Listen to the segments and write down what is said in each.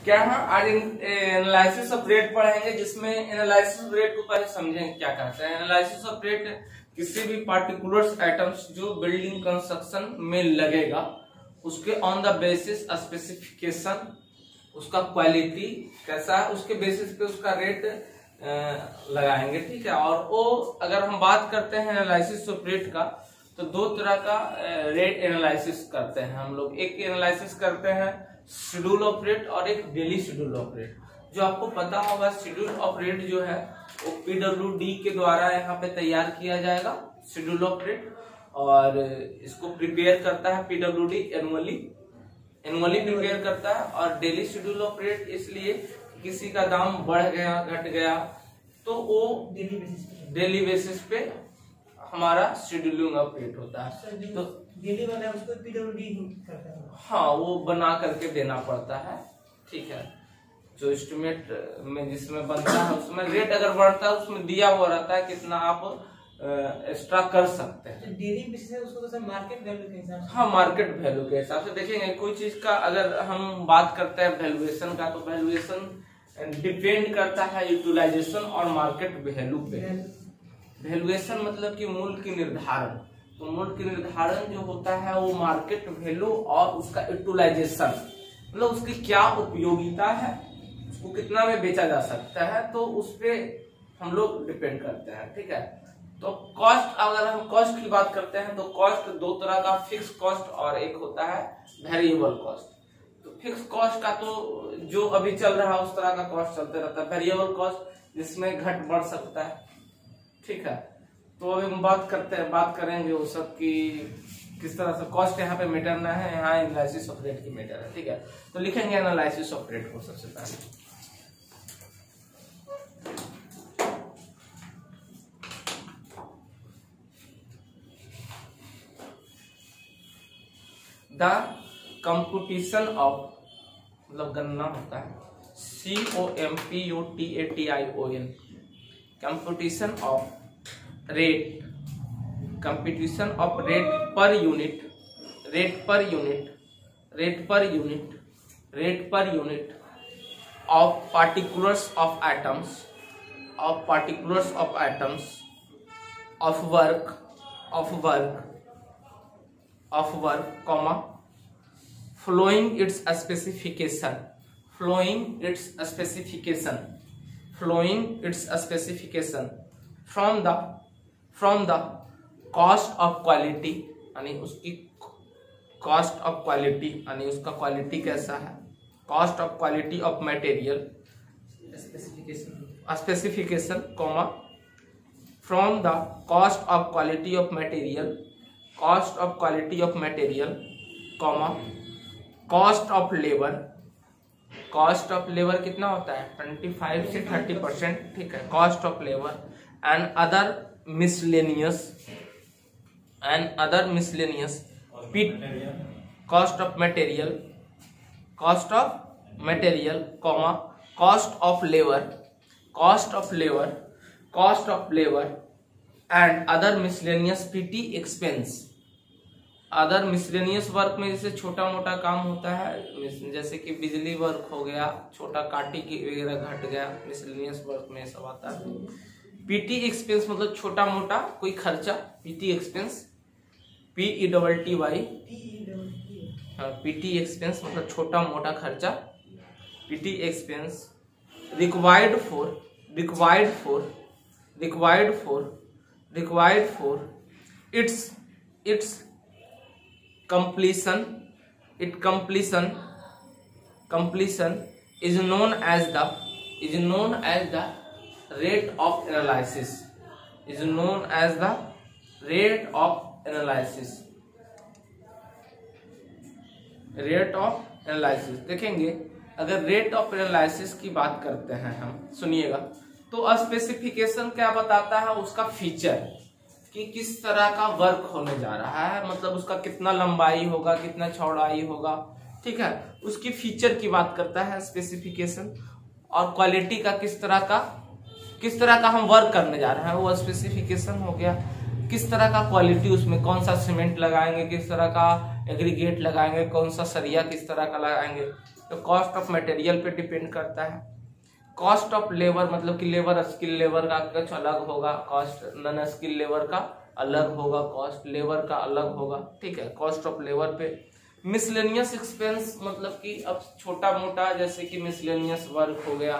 क्या है, आज एनालिसिस ऑफ रेट पढ़ेंगे, जिसमें एनालिसिस ऑफ रेट को पहले समझेंगे क्या कहते हैं। एनालिसिस ऑफ रेट किसी भी पार्टिकुलर आइटम्स जो बिल्डिंग कंस्ट्रक्शन में लगेगा उसके ऑन द बेसिस स्पेसिफिकेशन, उसका क्वालिटी कैसा है, उसके बेसिस पे उसका रेट लगाएंगे, ठीक है। और वो अगर हम बात करते हैं एनालिसिस ऑफ रेट का, तो दो तरह का रेट एनालिसिस करते हैं हम लोग। एक एनालिसिस करते हैं शेड्यूल ऑफ रेट और एक डेली शेड्यूल ऑफ रेट। जो आपको पता होगा शेड्यूल ऑफ रेट जो है वो PWD के द्वारा यहाँ पे तैयार किया जाएगा शेड्यूल ऑफ रेट, और इसको प्रिपेयर करता है PWD एनुअली प्रिपेयर करता है। और डेली शेड्यूल ऑफ रेट इसलिए किसी का दाम बढ़ गया घट गया तो वो डेली बेसिस पे हमारा शेड्यूलिंग ऑफ रेट होता है। तो डेली वाला उसको PWD करता है, हाँ वो बना करके देना पड़ता है, ठीक है। जो एस्टिमेट में जिसमें बनता है उसमें रेट अगर बढ़ता है उसमें दिया हुआ रहता है कितना आप एक्स्ट्रा कर सकते हैं। तो डेली बेसिस है उसको तो मार्केट वैल्यू के हिसाब से, हाँ मार्केट वैल्यू के हिसाब से देखेंगे। कोई चीज का अगर हम बात करते हैं वैल्यूएशन का, तो वैल्यूएशन डिपेंड करता है यूटिलाइजेशन और मार्केट वैल्यू पे। वैल्यूएशन मतलब कि मूल्य की निर्धारण, तो मूल्य की निर्धारण जो होता है वो मार्केट वैल्यू और उसका यूटिलाइजेशन मतलब उसकी क्या उपयोगिता है, उसको कितना में बेचा जा सकता है, तो उस पे हम लोग डिपेंड करते हैं, ठीक है। तो कॉस्ट, अगर हम कॉस्ट की बात करते हैं तो कॉस्ट दो तरह का, फिक्स कॉस्ट और एक होता है वेरिएबल कॉस्ट। तो फिक्स कॉस्ट का तो जो अभी चल रहा है उस तरह का कॉस्ट चलते रहता है। वेरिएबल कॉस्ट जिसमें घट बढ़ सकता है, ठीक है। तो अभी हम बात करेंगे वो सब की किस तरह से कॉस्ट यहाँ पे मेटर ना है, यहाँ एनालिसिस ऑफ रेट की मेटर है, ठीक है। तो लिखेंगे एनालिसिस ऑफ रेट को सबसे पहले। द कंप्यूटेशन ऑफ, मतलब गणना होता है COMPUTATION, computation of rate, computation of rate पर unit of particulars of items of work, comma, flowing its specification from the cost of quality, यानी उसकी cost of quality यानी उसका क्वालिटी कैसा है, cost of quality of material specification, comma, from the cost of quality of material, comma, cost of labor कितना होता है 25 से 30%, ठीक है। cost of labor and other miscellaneous cost of material, comma, cost of labor and other miscellaneous PT expense। Other miscellaneous work में जैसे छोटा मोटा काम होता है, जैसे कि बिजली वर्क हो गया, छोटा काटी की वगैरह घट गया, मिसलेनियस वर्क में सब आता है। PT एक्सपेंस मतलब छोटा मोटा कोई खर्चा, PT expense, PETTY, PT expense मतलब छोटा मोटा खर्चा, PT expense required for its completion is known as the rate of analysis, देखेंगे। अगर रेट ऑफ एनालिसिस की बात करते हैं हम, सुनिएगा, तो स्पेसिफिकेशन क्या बताता है, उसका फीचर कि किस तरह का वर्क होने जा रहा है, मतलब उसका कितना लंबाई होगा, कितना चौड़ाई होगा, ठीक है। उसकी फीचर की बात करता है स्पेसिफिकेशन। और क्वालिटी का किस तरह का हम वर्क करने जा रहे हैं वो स्पेसिफिकेशन हो गया। किस तरह का क्वालिटी, उसमें कौन सा सीमेंट लगाएंगे, किस तरह का एग्रीगेट लगाएंगे, कौन सा सरिया किस तरह का लगाएंगे, तो कॉस्ट ऑफ मटेरियल पे डिपेंड करता है। कॉस्ट ऑफ लेबर मतलब कि लेबर स्किल लेबर का कुछ अलग होगा, कॉस्ट नॉन स्किल लेबर का अलग होगा, कॉस्ट लेबर का अलग होगा, ठीक है। कॉस्ट ऑफ लेबर पे मिसलेनियस एक्सपेंस मतलब कि अब छोटा मोटा जैसे कि मिसलेनियस वर्क हो गया,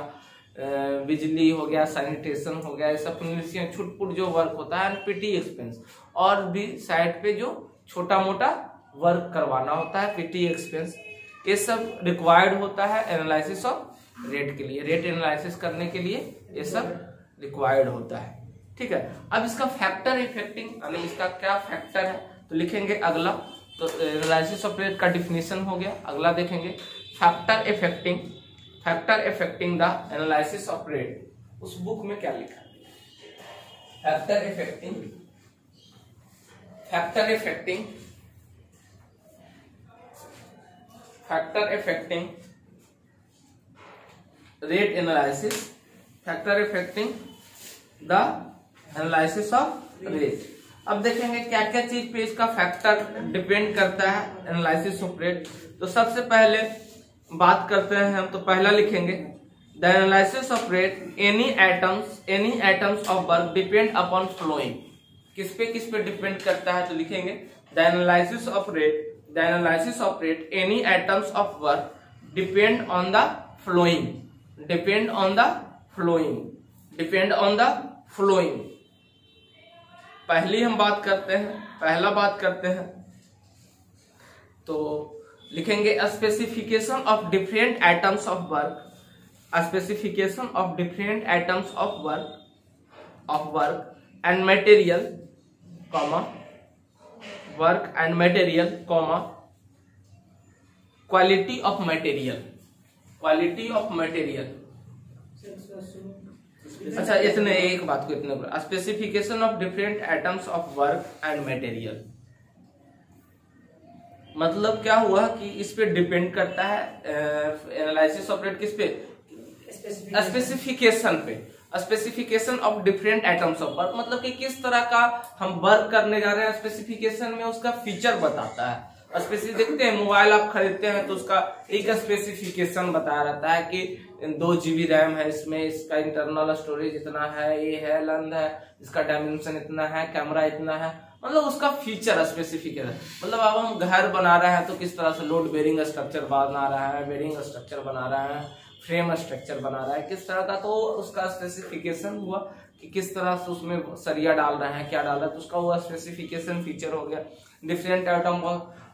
बिजली हो गया, सैनिटेशन हो गया, ये सब छुटपुट जो वर्क होता है। पीटी एक्सपेंस और भी साइड पे जो छोटा मोटा वर्क करवाना होता है, पीटी एक्सपेंस, ये सब रिक्वायर्ड होता है एनालिसिस ऑफ रेट के लिए। रेट एनालिसिस करने के लिए ये सब रिक्वायर्ड होता है, ठीक है। अब इसका फैक्टर इफेक्टिंग यानी इसका क्या फैक्टर है तो लिखेंगे अगला। तो एनालिसिस ऑफ रेट का डिफिनेशन हो गया। अगला देखेंगे factor affecting the analysis of rate. उस बुक में क्या लिखा है? Factor affecting rate analysis, factor affecting the analysis of rate. अब देखेंगे क्या क्या चीज पे इसका फैक्टर डिपेंड करता है एनालिसिस ऑफ रेट। तो सबसे पहले बात करते हैं हम, तो पहला लिखेंगे the analysis of rate any items of work depend upon following. किस पे डिपेंड करता है तो लिखेंगे the analysis of rate any items of work depend on the following. पहला बात करते हैं तो लिखेंगे specification of different items of work, and material, quality of material. अच्छा इतने एक बात को इतने specification of different items of work and material मतलब क्या हुआ कि इस पे डिपेंड करता है एनालिसिस ऑफ रेट, किस पे? Specification of different items of work मतलब कि किस तरह का हम वर्क करने जा रहे हैं। स्पेसिफिकेशन में उसका फीचर बताता है। स्पेसिफिक देखते हैं मोबाइल आप खरीदते हैं तो उसका एक स्पेसिफिकेशन बताया रहता है कि 2 GB रैम है, इसमें इसका इंटरनल स्टोरेज इतना है, ये है लेंथ है, इसका डायमेंशन इतना है, कैमरा इतना है, मतलब उसका फीचर स्पेसिफिकेशन। मतलब अब हम घर बना रहे हैं तो किस तरह से लोड बेरिंग स्ट्रक्चर बना रहा है, बेरिंग स्ट्रक्चर बना रहा है, फ्रेम स्ट्रक्चर बना रहा है, किस तरह का, तो उसका स्पेसिफिकेशन हुआ कि किस तरह से उसमें सरिया डाल रहे हैं, क्या डाल रहा है, तो उसका हुआ स्पेसिफिकेशन फीचर हो गया। डिफरेंट आइटम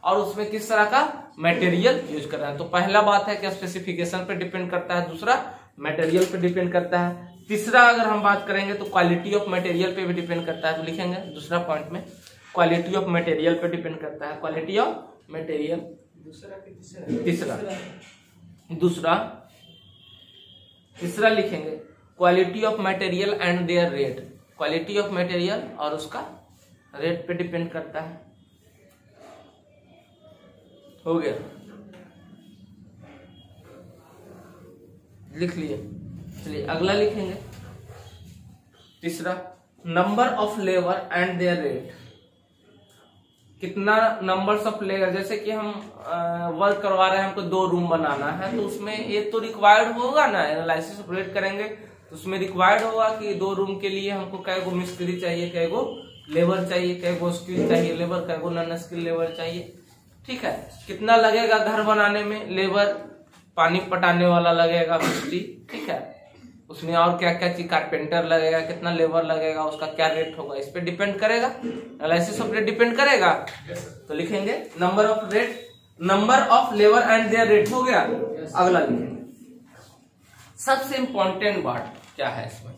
और उसमें किस तरह का मटेरियल यूज कर रहे हैं। तो पहला बात है कि स्पेसिफिकेशन पे डिपेंड करता है, दूसरा मटेरियल पे डिपेंड करता है, तीसरा अगर हम बात करेंगे तो क्वालिटी ऑफ मटेरियल पे भी डिपेंड करता है। तो लिखेंगे दूसरा पॉइंट में क्वालिटी ऑफ मटेरियल पे डिपेंड करता है, क्वालिटी ऑफ मटेरियल। तीसरा लिखेंगे quality of material and there rate. Quality of material और उसका रेट पे डिपेंड करता है। हो गया, लिख लिए। चलिए अगला लिखेंगे तीसरा, number of labour and there rate. कितना नंबर्स ऑफ लेबर, जैसे कि हम वर्क करवा रहे हैं, हमको 2 रूम बनाना है तो उसमें ये तो रिक्वायर्ड होगा ना, एनालिसिस ऑफ रेट करेंगे तो उसमें रिक्वायर्ड होगा कि 2 रूम के लिए हमको कै गो मिस्त्री चाहिए, कै गो लेबर चाहिए, कै गो स्किल चाहिए लेबर, कै गो नॉन स्किल लेबर चाहिए, ठीक है। कितना लगेगा घर बनाने में लेबर, पानी पटाने वाला लगेगा मिस्त्री, ठीक है। उसमें और क्या क्या चीज, कारपेंटर लगेगा, कितना लेबर लगेगा, उसका क्या रेट होगा, इस पे डिपेंड करेगा, एनालिसिस ऑफ रेट डिपेंड करेगा। तो लिखेंगे number of labour and there rate. हो गया। अगला लिखेंगे सबसे इंपॉर्टेंट बात क्या है इसमें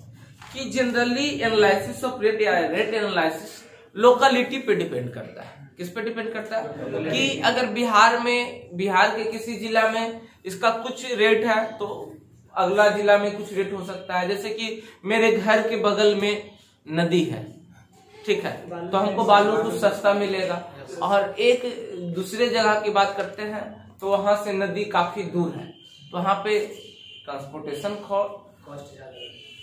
कि जनरली एनालिसिस ऑफ रेट या रेट एनालिसिस लोकेलिटी पे डिपेंड करता है। किस पे डिपेंड करता है कि अगर बिहार के किसी जिला में इसका कुछ रेट है तो अगला जिला में कुछ रेट हो सकता है। जैसे कि मेरे घर के बगल में नदी है, ठीक है, तो हमको बालू कुछ सस्ता मिलेगा, और एक दूसरे जगह की बात करते हैं तो वहां से नदी काफी दूर है, तो वहां पे ट्रांसपोर्टेशन कॉस्ट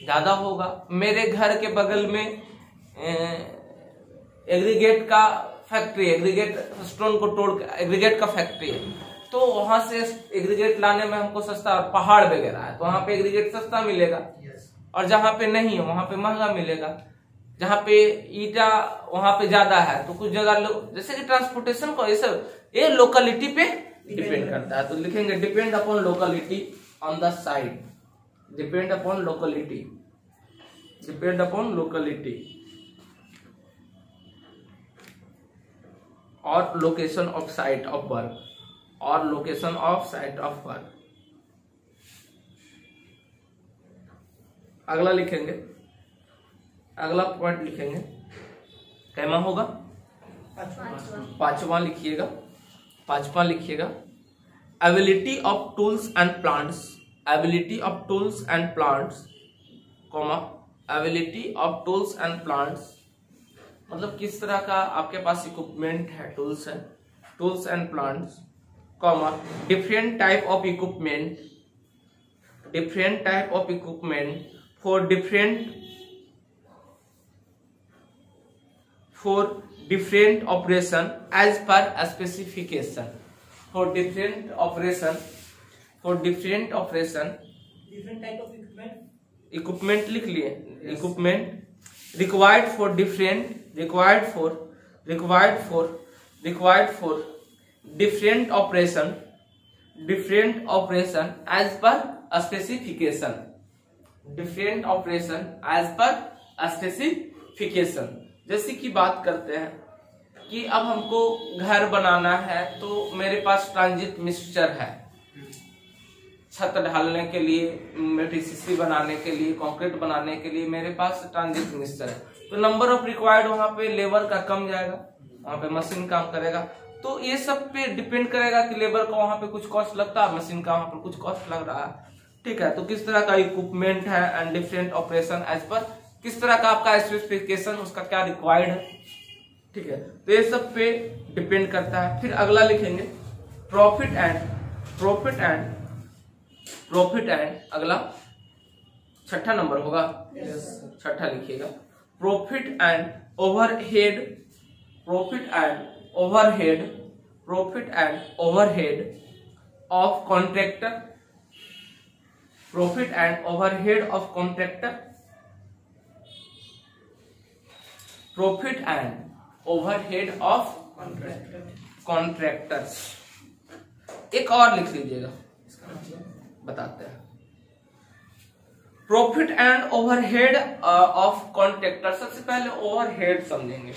ज्यादा होगा। मेरे घर के बगल में एग्रीगेट का फैक्ट्री, एग्रीगेट स्टोन को तोड़ एग्रीगेट का फैक्ट्री है, तो वहां से एग्रीगेट लाने में हमको सस्ता, और पहाड़ वगैरह है तो वहां पे एग्रीगेट सस्ता मिलेगा, और जहां पे नहीं है वहां पे महंगा मिलेगा। जहां पे ईटा वहां पे ज्यादा है तो कुछ जगह जैसे कि ट्रांसपोर्टेशन को ये लोकेलिटी पे डिपेंड करता है। तो लिखेंगे depend upon locality on the site, depend upon locality, depend upon locality और location of site of work, और location of site of work. अगला लिखेंगे, अगला पॉइंट लिखेंगे, कैमा होगा? पांचवा लिखिएगा, पांचवा लिखिएगा, ability of tools and plants, ability of tools and plants, comma ability of tools and plants, मतलब किस तरह का आपके पास इक्विपमेंट है, टूल्स है, tools and plants, comma different type of equipment, different type of equipment for different operation as per specification, for different operation, for different operation, different type of equipment लिख लिए, equipment required for different different operation as per specification, different operation as per specification। जैसे कि बात करते हैं कि अब हमको घर बनाना है तो मेरे पास ट्रांजिट मिक्सचर है, छत ढालने के लिए, टीसीसी बनाने के लिए, कंक्रीट बनाने के लिए मेरे पास ट्रांजिट मिक्सचर है, तो नंबर ऑफ रिक्वायर्ड वहां पे लेबर का कम जाएगा, वहां पे मशीन काम करेगा। तो ये सब पे डिपेंड करेगा कि लेबर का वहां पे कुछ कॉस्ट लगता है, मशीन का वहां पे कुछ कॉस्ट लग रहा है, ठीक है। तो किस तरह का इक्विपमेंट है एंड डिफरेंट ऑपरेशन एज पर, किस तरह का आपका स्पेसिफिकेशन, उसका क्या रिक्वायर्ड है, ठीक है। तो ये सब पे डिपेंड करता है। फिर अगला लिखेंगे प्रॉफिट एंड अगला छठा नंबर होगा, छठा लिखिएगा, profit and overhead, profit and overhead of contractor, profit and overhead of contractor, profit and overhead of contractors. एक और लिख लीजिएगा, बताते हैं, profit and overhead of contractor. सबसे पहले ओवरहेड समझेंगे,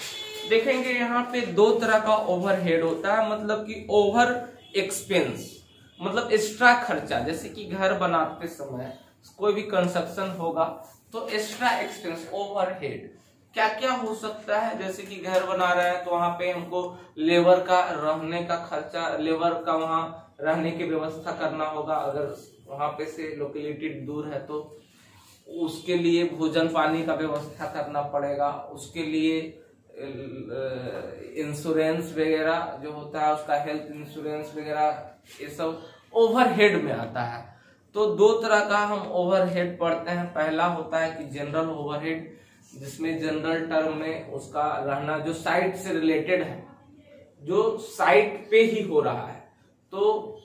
देखेंगे यहाँ पे दो तरह का ओवरहेड होता है, मतलब कि ओवर एक्सपेंस, मतलब एक्स्ट्रा खर्चा, जैसे कि घर बनाते समय कोई भी कंस्ट्रक्शन होगा तो एक्स्ट्रा एक्सपेंस ओवरहेड क्या क्या हो सकता है। जैसे कि घर बना रहे हैं तो वहां पे हमको लेबर का रहने का खर्चा, लेबर का वहां रहने की व्यवस्था करना होगा, अगर वहां पे से लोकेलिटी दूर है तो उसके लिए भोजन पानी का व्यवस्था करना पड़ेगा, उसके लिए इंश्योरेंस वगैरह जो होता है उसका हेल्थ इंश्योरेंस वगैरह, ये सब ओवरहेड में आता है। तो दो तरह का हम ओवरहेड पढ़ते हैं, पहला होता है कि जनरल ओवरहेड, जिसमें जनरल टर्म में उसका रहना जो साइट से रिलेटेड है, जो साइट पे ही हो रहा है, तो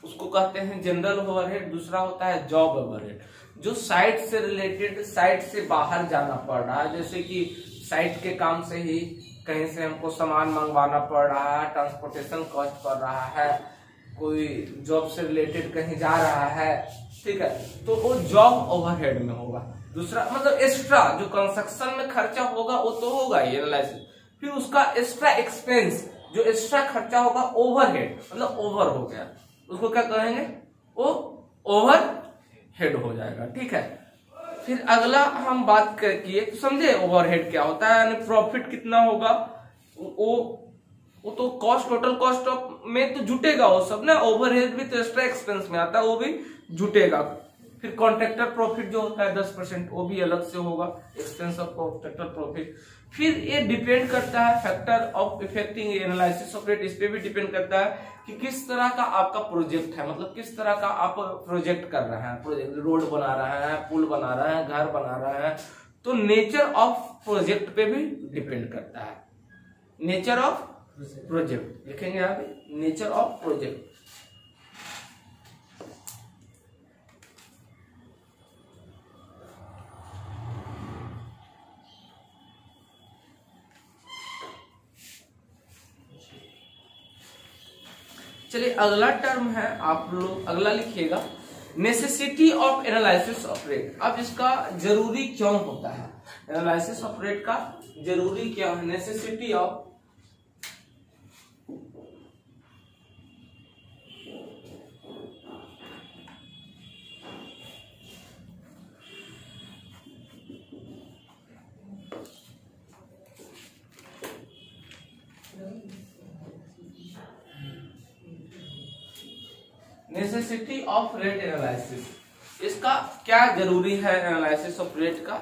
उसको कहते हैं जनरल ओवरहेड। दूसरा होता है जॉब ओवरहेड, जो साइट से रिलेटेड, साइट से बाहर जाना पड़ रहा है, जैसे कि साइट के काम से ही कहीं से हमको सामान मंगवाना पड़ रहा है, ट्रांसपोर्टेशन कॉस्ट पड़ रहा है, कोई जॉब से रिलेटेड कहीं जा रहा है, ठीक है, तो वो जॉब ओवरहेड में होगा। दूसरा मतलब एक्स्ट्रा जो कंस्ट्रक्शन में खर्चा होगा वो तो होगा ही एनालिसिस, फिर उसका एक्स्ट्रा एक्सपेंस जो एक्स्ट्रा खर्चा होगा ओवरहेड, मतलब ओवर हो गया, उसको क्या कहेंगे, वो ओवर हेड हो जाएगा, ठीक है। फिर अगला हम बात किए तो समझे ओवरहेड क्या होता है, यानी प्रॉफिट कितना होगा, वो तो कॉस्ट, टोटल कॉस्ट में तो जुटेगा वो सब ना, ओवरहेड भी तो एक्स्ट्रा एक्सपेंस में आता है, वो भी जुटेगा। फिर कॉन्ट्रैक्टर प्रॉफिट जो होता है 10%, वो भी अलग से होगा, एक्सपेंस ऑफ कॉन्ट्रैक्टर प्रॉफिट। फिर ये डिपेंड करता है factor of affecting analysis of rate, इस पे भी डिपेंड करता है कि किस तरह का आपका प्रोजेक्ट है, मतलब किस तरह का आप प्रोजेक्ट कर रहे हैं, प्रोजेक्ट रोड बना रहे हैं, पुल बना रहे हैं, घर बना रहे हैं, तो नेचर ऑफ प्रोजेक्ट पे भी डिपेंड करता है। नेचर ऑफ प्रोजेक्ट लिखेंगे आप, नेचर ऑफ प्रोजेक्ट, चलिए अगला टर्म है, आप लोग अगला लिखिएगा, necessity of analysis of rate. अब इसका जरूरी क्यों होता है, एनालिसिस ऑफ रेट का जरूरी क्या है, necessity of necessity of rate analysis, इसका क्या जरूरी है, एनालिसिस ऑफ रेट का,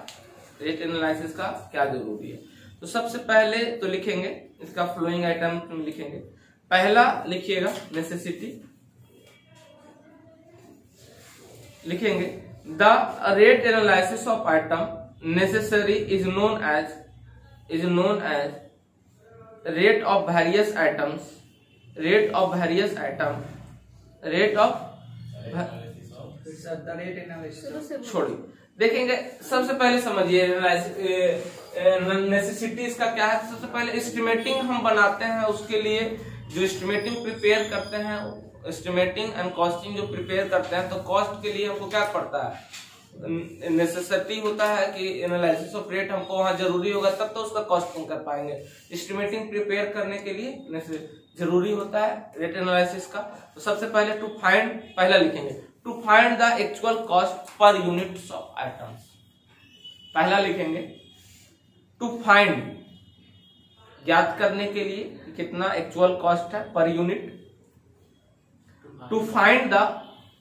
रेट एनालिसिस का क्या जरूरी है। तो सबसे पहले तो लिखेंगे इसका फ्लोइंग आइटम लिखेंगे। पहला लिखिएगा नेसेसिटी, लिखेंगे the rate analysis of item necessary is known as rate of various items, rate of various item, rate of छोड़िए, देखेंगे सबसे पहले समझिए नेसेसिटी इसका क्या है। सबसे पहले एस्टिमेटिंग हम बनाते हैं, उसके लिए जो एस्टिमेटिंग प्रिपेयर करते हैं, एस्टिमेटिंग एंड कॉस्टिंग जो प्रिपेयर करते हैं, तो कॉस्ट के लिए हमको क्या पड़ता है, नेसेसिटी होता है कि एनालिसिस ऑफ रेट हमको वहां जरूरी होगा तब तो उसका कॉस्टिंग कर पाएंगे। एस्टिमेटिंग प्रिपेयर करने के लिए जरूरी होता है रेट एनालिसिस का। तो सबसे पहले टू फाइंड, पहला लिखेंगे to find the actual cost per units of items. पहला लिखेंगे टू फाइंड, ज्ञात करने के लिए कितना एक्चुअल कॉस्ट है per unit, to find the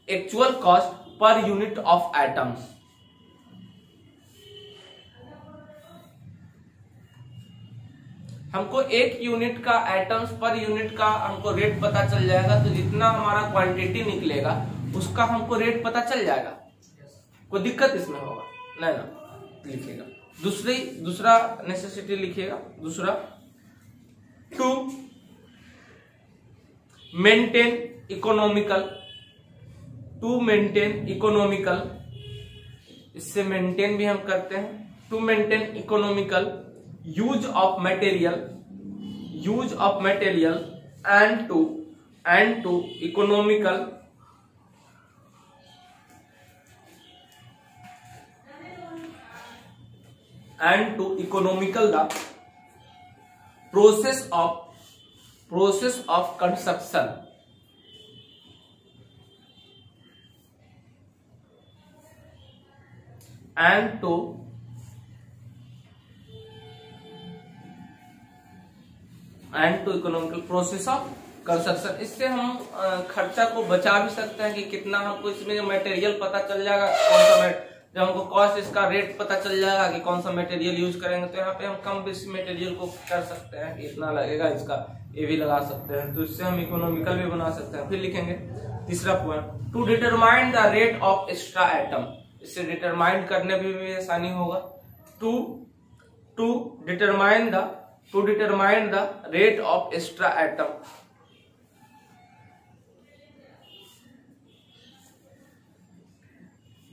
actual cost per unit of items. हमको एक यूनिट का आइटम्स पर यूनिट का हमको रेट पता चल जाएगा, तो जितना हमारा क्वांटिटी निकलेगा उसका हमको रेट पता चल जाएगा, कोई दिक्कत इसमें होगा नहीं ना। लिखिएगा दूसरा नेसेसिटी लिखिएगा, दूसरा to maintain economical, to maintain economical, इससे मेंटेन भी हम करते हैं, to maintain economical use of material, use of material and to economical the process of construction and to economical process of construction. इससे हम खर्चा को बचा भी सकते हैं कि कितना हमको इसमें मटेरियल पता चल जाएगा, कौन सा जब हमको कॉस्ट इसका रेट पता चल जाएगा कि कौन सा मटेरियल यूज करेंगे, तो यहाँ पे हम कम बेसी मटेरियल को कर सकते हैं कि इतना लगेगा, इसका ये भी लगा सकते हैं, तो इससे हम इकोनॉमिकल भी बना सकते हैं। फिर लिखेंगे तीसरा point to determine the rate of extra item, इससे डिटरमाइन करने में भी आसानी होगा। To determine the rate of extra item,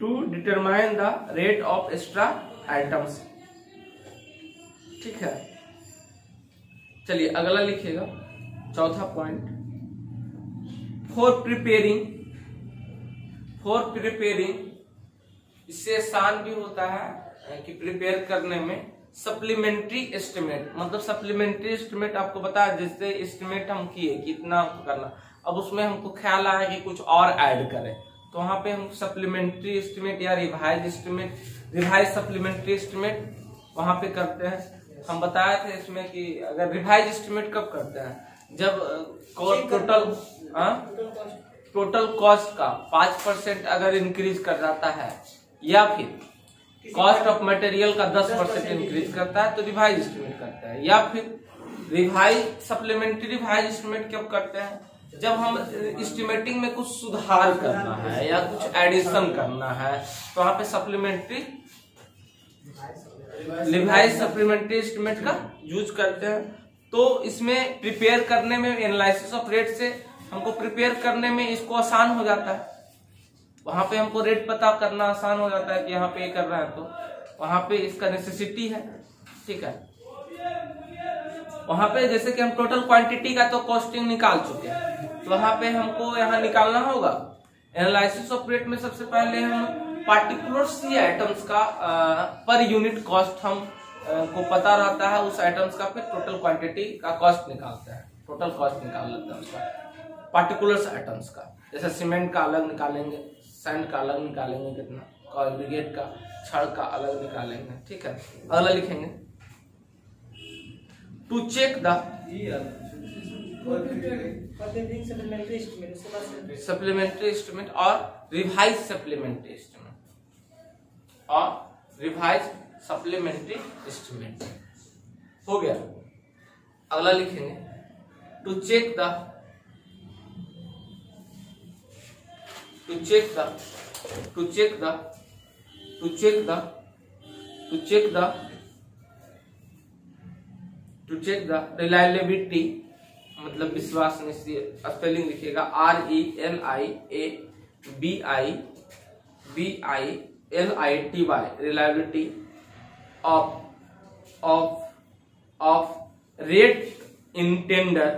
to determine the rate of extra items. ठीक है, चलिए अगला लिखिएगा चौथा पॉइंट, फॉर प्रिपेयरिंग, इससे आसान भी होता है कि प्रिपेयर करने में सप्लीमेंट्री एस्टिमेट, मतलब सप्लीमेंट्री एस्टिमेट आपको बताया, जैसे एस्टिमेट हम किए कितना करना, अब उसमें हमको ख्याल आया कि कुछ और ऐड करें, तो वहां पे हम सप्लीमेंट्री एस्टिमेट या रिवाइज सप्लीमेंट्री एस्टिमेट वहां पे करते हैं। हम बताए थे इसमें कि अगर रिवाइज एस्टिमेट कब करते हैं, जब टोटल कॉस्ट का 5% अगर इंक्रीज कर जाता है, या फिर कॉस्ट ऑफ मटेरियल का 10% इंक्रीज करता है तो रिवाइज एस्टिमेट करता है, या फिर सप्लीमेंट्री रिवाइज एस्टिमेट कब करते हैं, जब हम एस्टिमेटिंग में कुछ सुधार करना है या कुछ एडिशन करना है, तो वहां पे सप्लीमेंट्री रिवाइज सप्लीमेंट्री एस्टिमेट का यूज करते हैं। तो इसमें प्रिपेयर करने में, एनालिसिस ऑफ रेट से हमको प्रिपेयर करने में इसको आसान हो जाता है, वहां पे हमको रेट पता करना आसान हो जाता है कि यहाँ पे ये कर रहा है, तो वहां पे इसका नेसेसिटी है। ठीक है, वहां पे जैसे कि हम टोटल क्वांटिटी का तो कॉस्टिंग निकाल चुके हैं, तो वहां पे हमको यहाँ निकालना होगा। एनालिसिस ऑफ रेट में सबसे पहले हम पार्टिकुलर सी आइटम्स का पर यूनिट कॉस्ट हम को पता रहता है, उस आइटम्स का फिर टोटल क्वांटिटी का कॉस्ट निकालते हैं, टोटल कॉस्ट निकाल लेते हैं उसका पार्टिकुलर आइटम्स का। जैसे सीमेंट का अलग निकालेंगे, सैंड का अलग निकालेंगे, कितना कॉन्ग्रीगेट का, छड़ का अलग निकालेंगे। ठीक है, अगला लिखेंगे to check the supplementary estimate और रिवाइज सप्लीमेंट्री एस्टिमेट और रिवाइज सप्लीमेंट्री एस्टिमेट हो गया। अगला लिखेंगे टू चेक द रिलायबिलिटी, मतलब विश्वसनीय, स्पेलिंग लिखिएगा RELIABILITY, reliability of rate in tender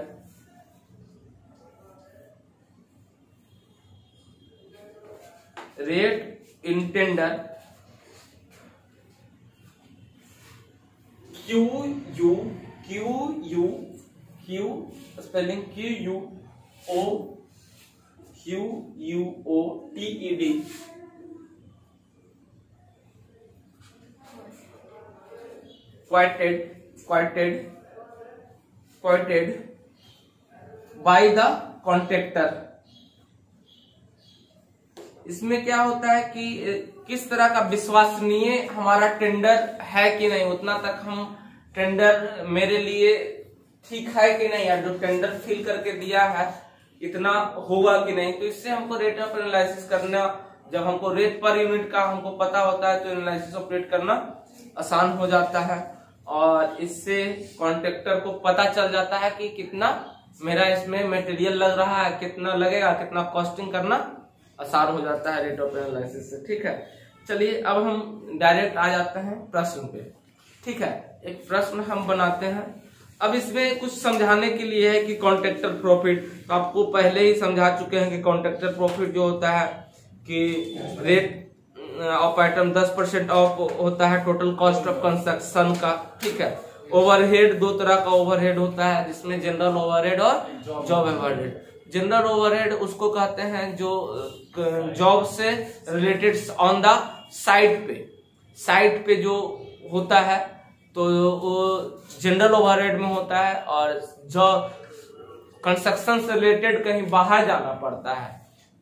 spelling QUOTED quoted by the contractor। इसमें क्या होता है कि किस तरह का विश्वसनीय हमारा टेंडर है कि नहीं, उतना तक हम टेंडर मेरे लिए ठीक है कि नहीं, या जो टेंडर फिल करके दिया है इतना होगा कि नहीं। तो इससे हमको रेट ऑफ एनालिसिस करना, जब हमको रेट पर यूनिट का हमको पता होता है तो एनालिसिस ऑफ रेट करना आसान हो जाता है, और इससे कॉन्ट्रैक्टर को पता चल जाता है कि कितना मेरा इसमें मटेरियल लग रहा है, कितना लगेगा, कितना कॉस्टिंग करना आसान हो जाता है रेट ऑफ एनालिसिस से। ठीक है, चलिए अब हम डायरेक्ट आ जाते हैं प्रश्न पे। ठीक है, एक प्रश्न हम बनाते हैं। अब इसमें कुछ समझाने के लिए है कि कॉन्ट्रैक्टर प्रॉफिट, तो आपको पहले ही समझा चुके हैं कि कॉन्ट्रैक्टर प्रॉफिट जो होता है कि रेट ऑफ आइटम 10% ऑफ होता है टोटल कॉस्ट ऑफ कंस्ट्रक्शन का। ठीक है, ओवरहेड, दो तरह का ओवरहेड होता है, जिसमें जनरल ओवरहेड और जॉब ओवरहेड। जनरल ओवरहेड उसको कहते हैं जो जॉब से रिलेटेड ऑन द साइट पे जो होता है, तो वो जनरल ओवरहेड में होता है, और जो कंस्ट्रक्शन से रिलेटेड कहीं बाहर जाना पड़ता है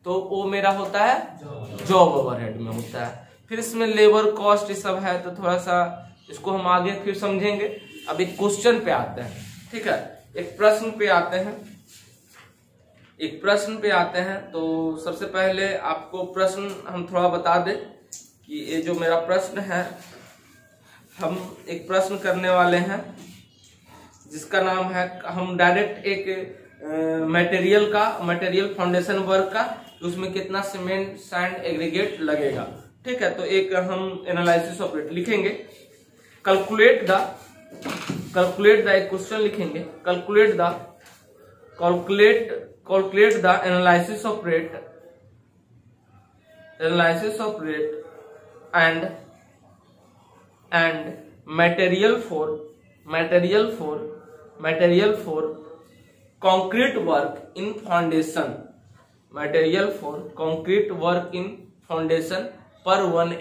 तो वो मेरा होता है जॉब ओवरहेड में होता है। फिर इसमें लेबर कॉस्ट ये सब है, तो थोड़ा सा इसको हम आगे फिर समझेंगे। अब एक क्वेश्चन पे आते हैं। ठीक है, एक प्रश्न पे आते हैं। तो सबसे पहले आपको प्रश्न हम थोड़ा बता दें कि ये जो मेरा प्रश्न है, हम एक प्रश्न करने वाले हैं जिसका नाम है, हम डायरेक्ट एक मटेरियल फाउंडेशन वर्क का, उसमें कितना सीमेंट, सैंड, एग्रीगेट लगेगा। ठीक है, तो एक हम एनालिसिस ऑफ रेट लिखेंगे। कैलकुलेट द एक क्वेश्चन लिखेंगे, calculate the analysis of rate and material for concrete work in foundation per 1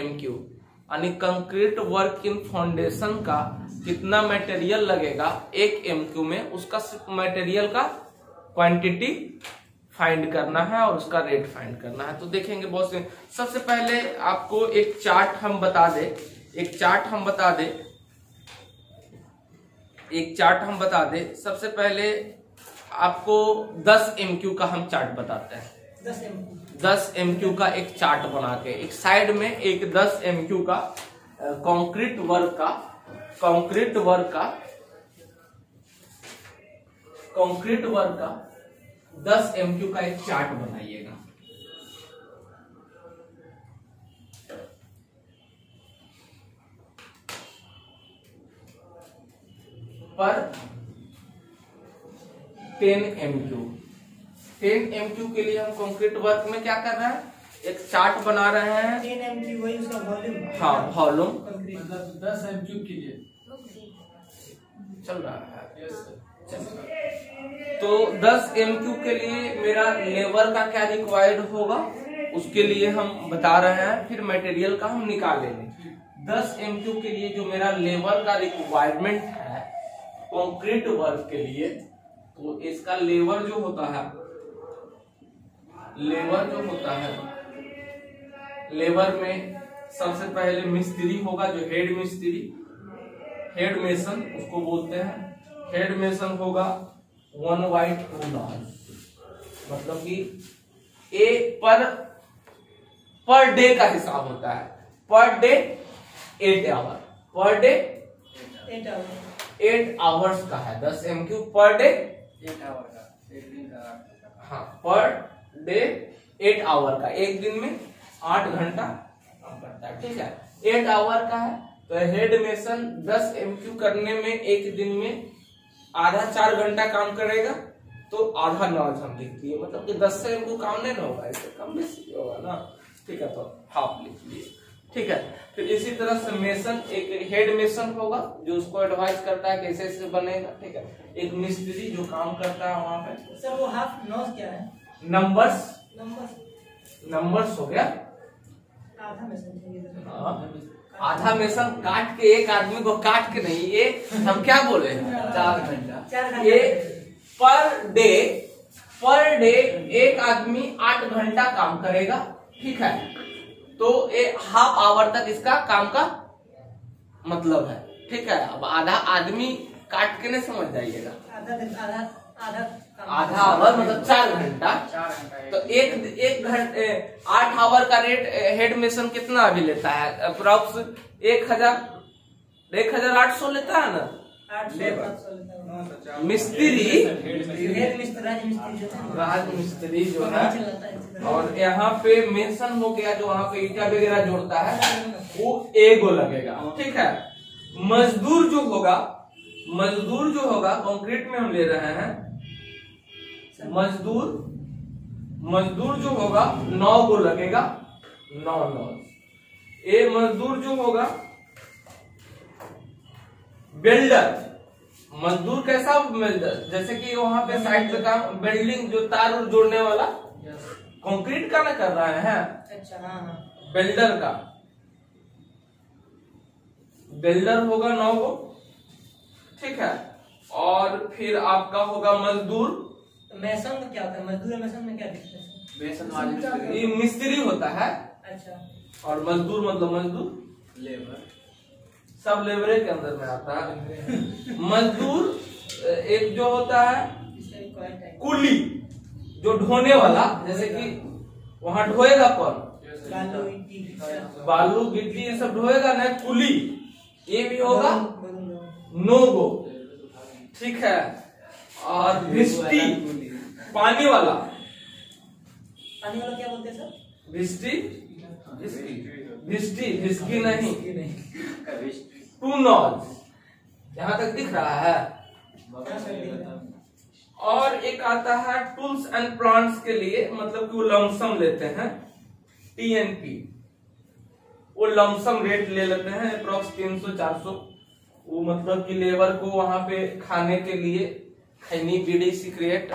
MQ यानी कंक्रीट वर्क इन फाउंडेशन का कितना मटेरियल लगेगा 1 MQ में, उसका मटेरियल का क्वांटिटी फाइंड करना है और उसका रेट फाइंड करना है। तो देखेंगे बहुत से, सबसे पहले आपको एक चार्ट हम बता दे। सबसे पहले आपको 10 MQ का हम चार्ट बताते हैं। 10 MQ का एक चार्ट बना के एक साइड में एक 10 MQ का कंक्रीट वर्क का 10 MQ का एक चार्ट बनाइएगा। 10 MQ। 10 MQ के लिए हम कंक्रीट वर्क में क्या कर रहे हैं, एक चार्ट बना रहे हैं। 10 MQ वही उसका वॉल्यूम। हाँ वॉल्यूम मतलब 10 MQ के लिए चल रहा है। तो 10 MQ के लिए मेरा लेबर का क्या रिक्वायर्ड होगा उसके लिए हम बता रहे हैं, फिर मटेरियल का हम निकाल लेंगे। 10 MQ के लिए जो मेरा लेबर का रिक्वायरमेंट है कंक्रीट वर्क के लिए, तो इसका लेबर जो होता है, लेबर में सबसे पहले मिस्त्री होगा जो हेड मिस्त्री, हेड मेसन उसको बोलते हैं। हेड मेसन होगा 1/2 नॉन, मतलब कि पर डे का हिसाब होता है। Per day 8 hour, per day 8 hours का है 10 MQ पर डे 8 आवर का, एक दिन का। हाँ पर डे 8 आवर का, एक दिन में 8 घंटा काम करता है, ठीक है। 8 आवर का है तो हेड मेसन 10 MQ करने में एक दिन में आधा 4 घंटा काम करेगा, तो आधा नॉज हम लिख दिए, मतलब कि 10 से MQ काम नहीं होगा, इससे कम बेसी होगा ना, ठीक है, तो हाफ लिख लिए, ठीक है। फिर इसी तरह से मेसन, एक हेड मेसन होगा जो उसको एडवाइस करता है कैसे से बनेगा, ठीक है। एक मिस्त्री जो काम करता है वहां पे। सर वो हाफ नॉज क्या है? नंबर्स हो गया। आधा मेसन चाहिए। हाँ, आधा मेसन काट के, एक आदमी को काट के नहीं, ये हम क्या बोले 4 घंटा। ये पर डे एक आदमी 8 घंटा काम करेगा, ठीक है। तो ये हाफ आवर तक इसका काम का मतलब है, ठीक है। अब आधा आदमी काट के नहीं समझ जाइएगा, आधा आवर मतलब 4 घंटा। तो एक घंटे 8 आवर का रेट हेड मेसन कितना अभी लेता है, अप्रोक्स 1800 लेता है ना। मिस्त्री राज मिस्त्री जो है, और यहाँ पे मेसन हो गया जो वहाँ पे ईटा वगैरह जोड़ता है, वो एगो लगेगा, ठीक है। मजदूर जो होगा कंक्रीट में हम ले रहे हैं, मजदूर जो होगा 9 गो लगेगा, 9। ये मजदूर जो होगा बिल्डर, मजदूर कैसा बिल्डर, जैसे कि वहां पे साइड पे काम बिल्डिंग जो तार जोड़ने वाला, कंक्रीट का ना कर रहे हैं। अच्छा हाँ। बिल्डर होगा 9 गो, ठीक है। और फिर आपका होगा मजदूर। तो मेसन में क्या होता है, मजदूर और मेसन में क्या दिक्कत है? मेसन ये मिस्त्री होता है, अच्छा। और मजदूर मतलब मजदूर लेबर, सब लेबरे के अंदर में आता है। मजदूर एक जो होता है कुली, जो ढोने वाला, जैसे कि वहां ढोएगा कौन, बालू गिट्टी ये सब ढोएगा ना, कुली ये भी होगा 9 गो, ठीक है। और भिस्टी पानी वाला क्या बोलते हैं सर? भिस्की नहीं, 2 नॉज, यहाँ तक दिख रहा है। और एक आता है टूल्स एंड प्लांट्स के लिए, मतलब कि वो लमसम लेते हैं, TNP, वो लमसम रेट ले लेते हैं अप्रोक्स 300-400। वो मतलब कि लेबर को वहां पे खाने के लिए खैनी बीड़ी सिगरेट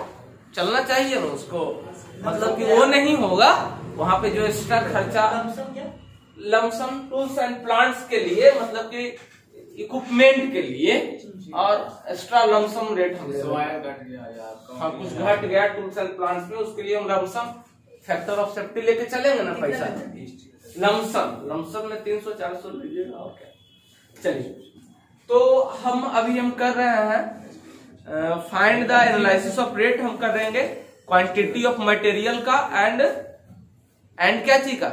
चलना चाहिए ना उसको, मतलब कि वो नहीं होगा वहां पे जो एक्स्ट्रा खर्चा। लमसम टूल्स एंड प्लांट्स के लिए, मतलब कि इक्विपमेंट के लिए, और एक्स्ट्रा लमसम रेट हम घट गया यार, हाँ कुछ घट गया टूल्स एंड प्लांट्स में, उसके लिए हम लमसम फैक्टर ऑफ सेफ्टी लेके चलेंगे ना पैसा। लमसम में 300-400 लीजिएगा, और क्या। चलिए, तो हम कर रहे हैं find the analysis of rate, हम कर देंगे क्वांटिटी ऑफ मटेरियल का एंड क्या चीज का,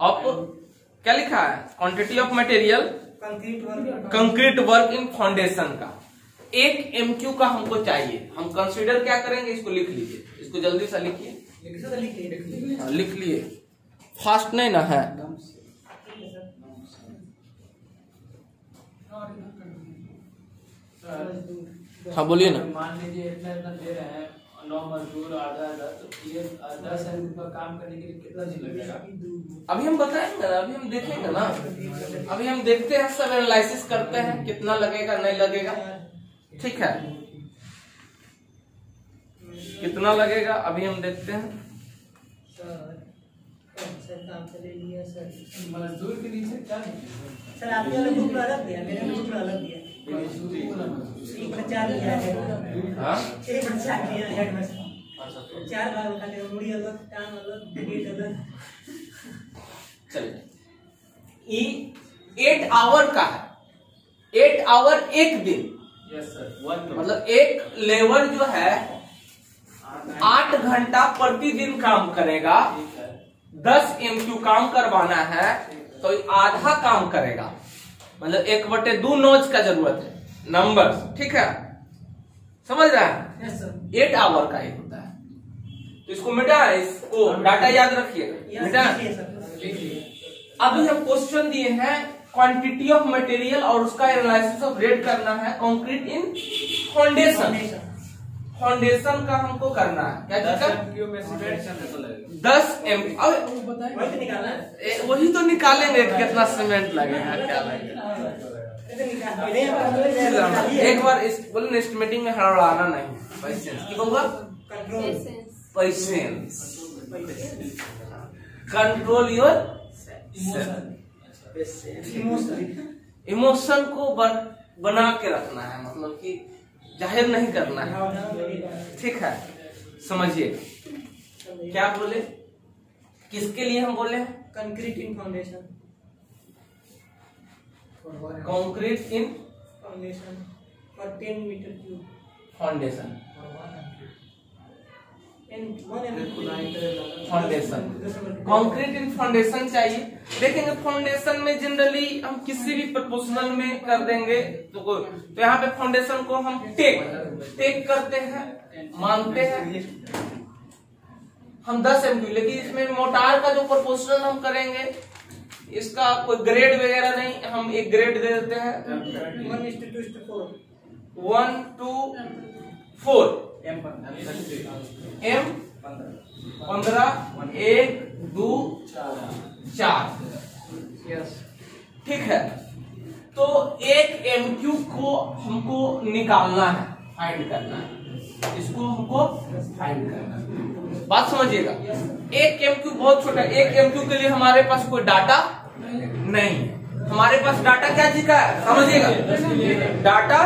ऑफ क्या लिखा है, quantity of material concrete work in foundation का। 1 MQ का हमको चाहिए, हम कंसीडर क्या करेंगे, इसको लिख लीजिए, इसको जल्दी से लिखिए, लिख लिए, फास्ट नहीं ना है। हाँ बोलिए ना। मान लीजिए इतना इतना दे रहे हैं 9 मजदूर आधा आधा, तो ये 10 आदमी का काम करने के लिए कितना दिन लगेगा? अभी हम बताएंगे ना, अभी हम देखेंगे ना, अभी हम देखते हैं, सब एनालिसिस करते हैं कितना लगेगा नहीं लगेगा। ठीक है, कितना लगेगा अभी हम देखते हैं। काम से ले लिया सर। मजदूर के नीचे क्या नहीं सर आपने वाला ग्रुप अलग दिया, मेरे ग्रुप अलग दिया। एक बच्चा दिया है, हाँ एक बच्चा दिया है हेड में। 4 भाग का दे, मुड़ी अलग, टांग अलग, पेट अलग। चलिए, 8 आवर का है, 8 आवर एक दिन। यस सर, मतलब एक लेबर जो है 8 घंटा प्रतिदिन काम करेगा। 10 MQ काम करवाना है तो आधा काम करेगा, मतलब 1/2 नोच का जरूरत है, नंबर। ठीक है, समझ रहा है? Yes sir. 8 आवर का एक होता है, तो इसको मिटा, इसको डाटा याद रखिएगा, मिटा। अभी हम क्वेश्चन दिए हैं क्वांटिटी ऑफ मटेरियल और उसका एनालिसिस ऑफ रेट करना है। कंक्रीट इन फाउंडेशन, फाउंडेशन का हमको करना है। क्या चीज का? 10 MQ। वही तो निकालेंगे कितना सीमेंट लगेगा, क्या लगेगा। एक बार इस बोले एस्टिमेटिंग में हड़बड़ाना नहीं, पैसेंस की कहूँगा, पैसेंस, कंट्रोल योर इमोशन को बना के रखना है, मतलब कि जाहिर नहीं करना है। ठीक है, समझिए क्या बोले, किसके लिए हम बोले हैं? Concrete in foundation, concrete in foundation for 10 metre cube foundation, foundation concrete in foundation चाहिए। देखेंगे फाउंडेशन में जनरली हम किसी भी प्रपोजनल में कर देंगे तो यहाँ पे फाउंडेशन को हम टेक करते हैं, मानते हैं हम 10 MQ। लेकिन इसमें मोटार का जो प्रपोजनल हम करेंगे इसका कोई ग्रेड वगैरह नहीं, हम एक ग्रेड दे देते हैं 1 to 4 M 15 1 2 4। ठीक है, तो 1 MQ को हमको निकालना है, फाइंड करना है, इसको हमको फाइंड करना है। बात समझिएगा, 1 MQ बहुत छोटा, 1 MQ के लिए हमारे पास कोई डाटा नहीं है। हमारे पास डाटा क्या चीज का है समझिएगा, डाटा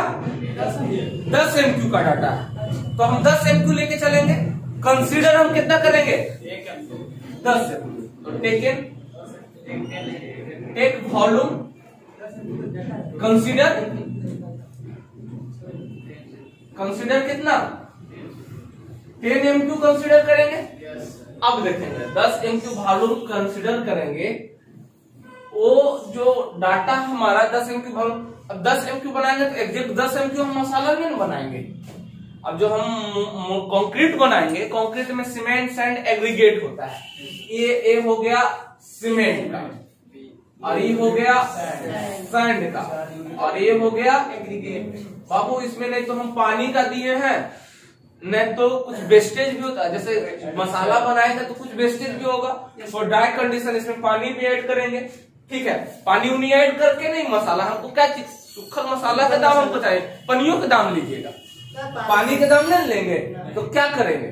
10 MQ का डाटा है, तो हम 10 MQ लेके चलेंगे। कंसीडर हम कितना करेंगे? 10 MQ। तो टेक वॉल्यूम, कंसीडर कितना? 10 MQ कंसीडर करेंगे। अब देखेंगे 10 MQ वॉल्यूम कंसीडर करेंगे, वो जो डाटा हमारा 10 MQ वॉल्यूम, अब 10 MQ बनाएंगे तो एग्जैक्ट 10 MQ हम मसाला में बनाएंगे। अब जो हम कंक्रीट बनाएंगे, कंक्रीट में सीमेंट सैंड एग्रीगेट होता है, ये हो गया सीमेंट का, और ये हो गया सैंड का, और ये हो गया एग्रीगेट। बाबू इसमें नहीं तो हम पानी का दिए हैं, नहीं तो कुछ वेस्टेज भी होता है, जैसे मसाला बनाएगा तो कुछ वेस्टेज भी होगा। और ड्राई कंडीशन, इसमें पानी भी ऐड करेंगे। ठीक है, पानी उनी ऐड करके नहीं, मसाला हमको क्या चीज, सूखा मसाला का दाम हमको चाहिए, पनियों का दाम लीजिएगा, पानी के दाम नहीं लेंगे तो क्या करेंगे,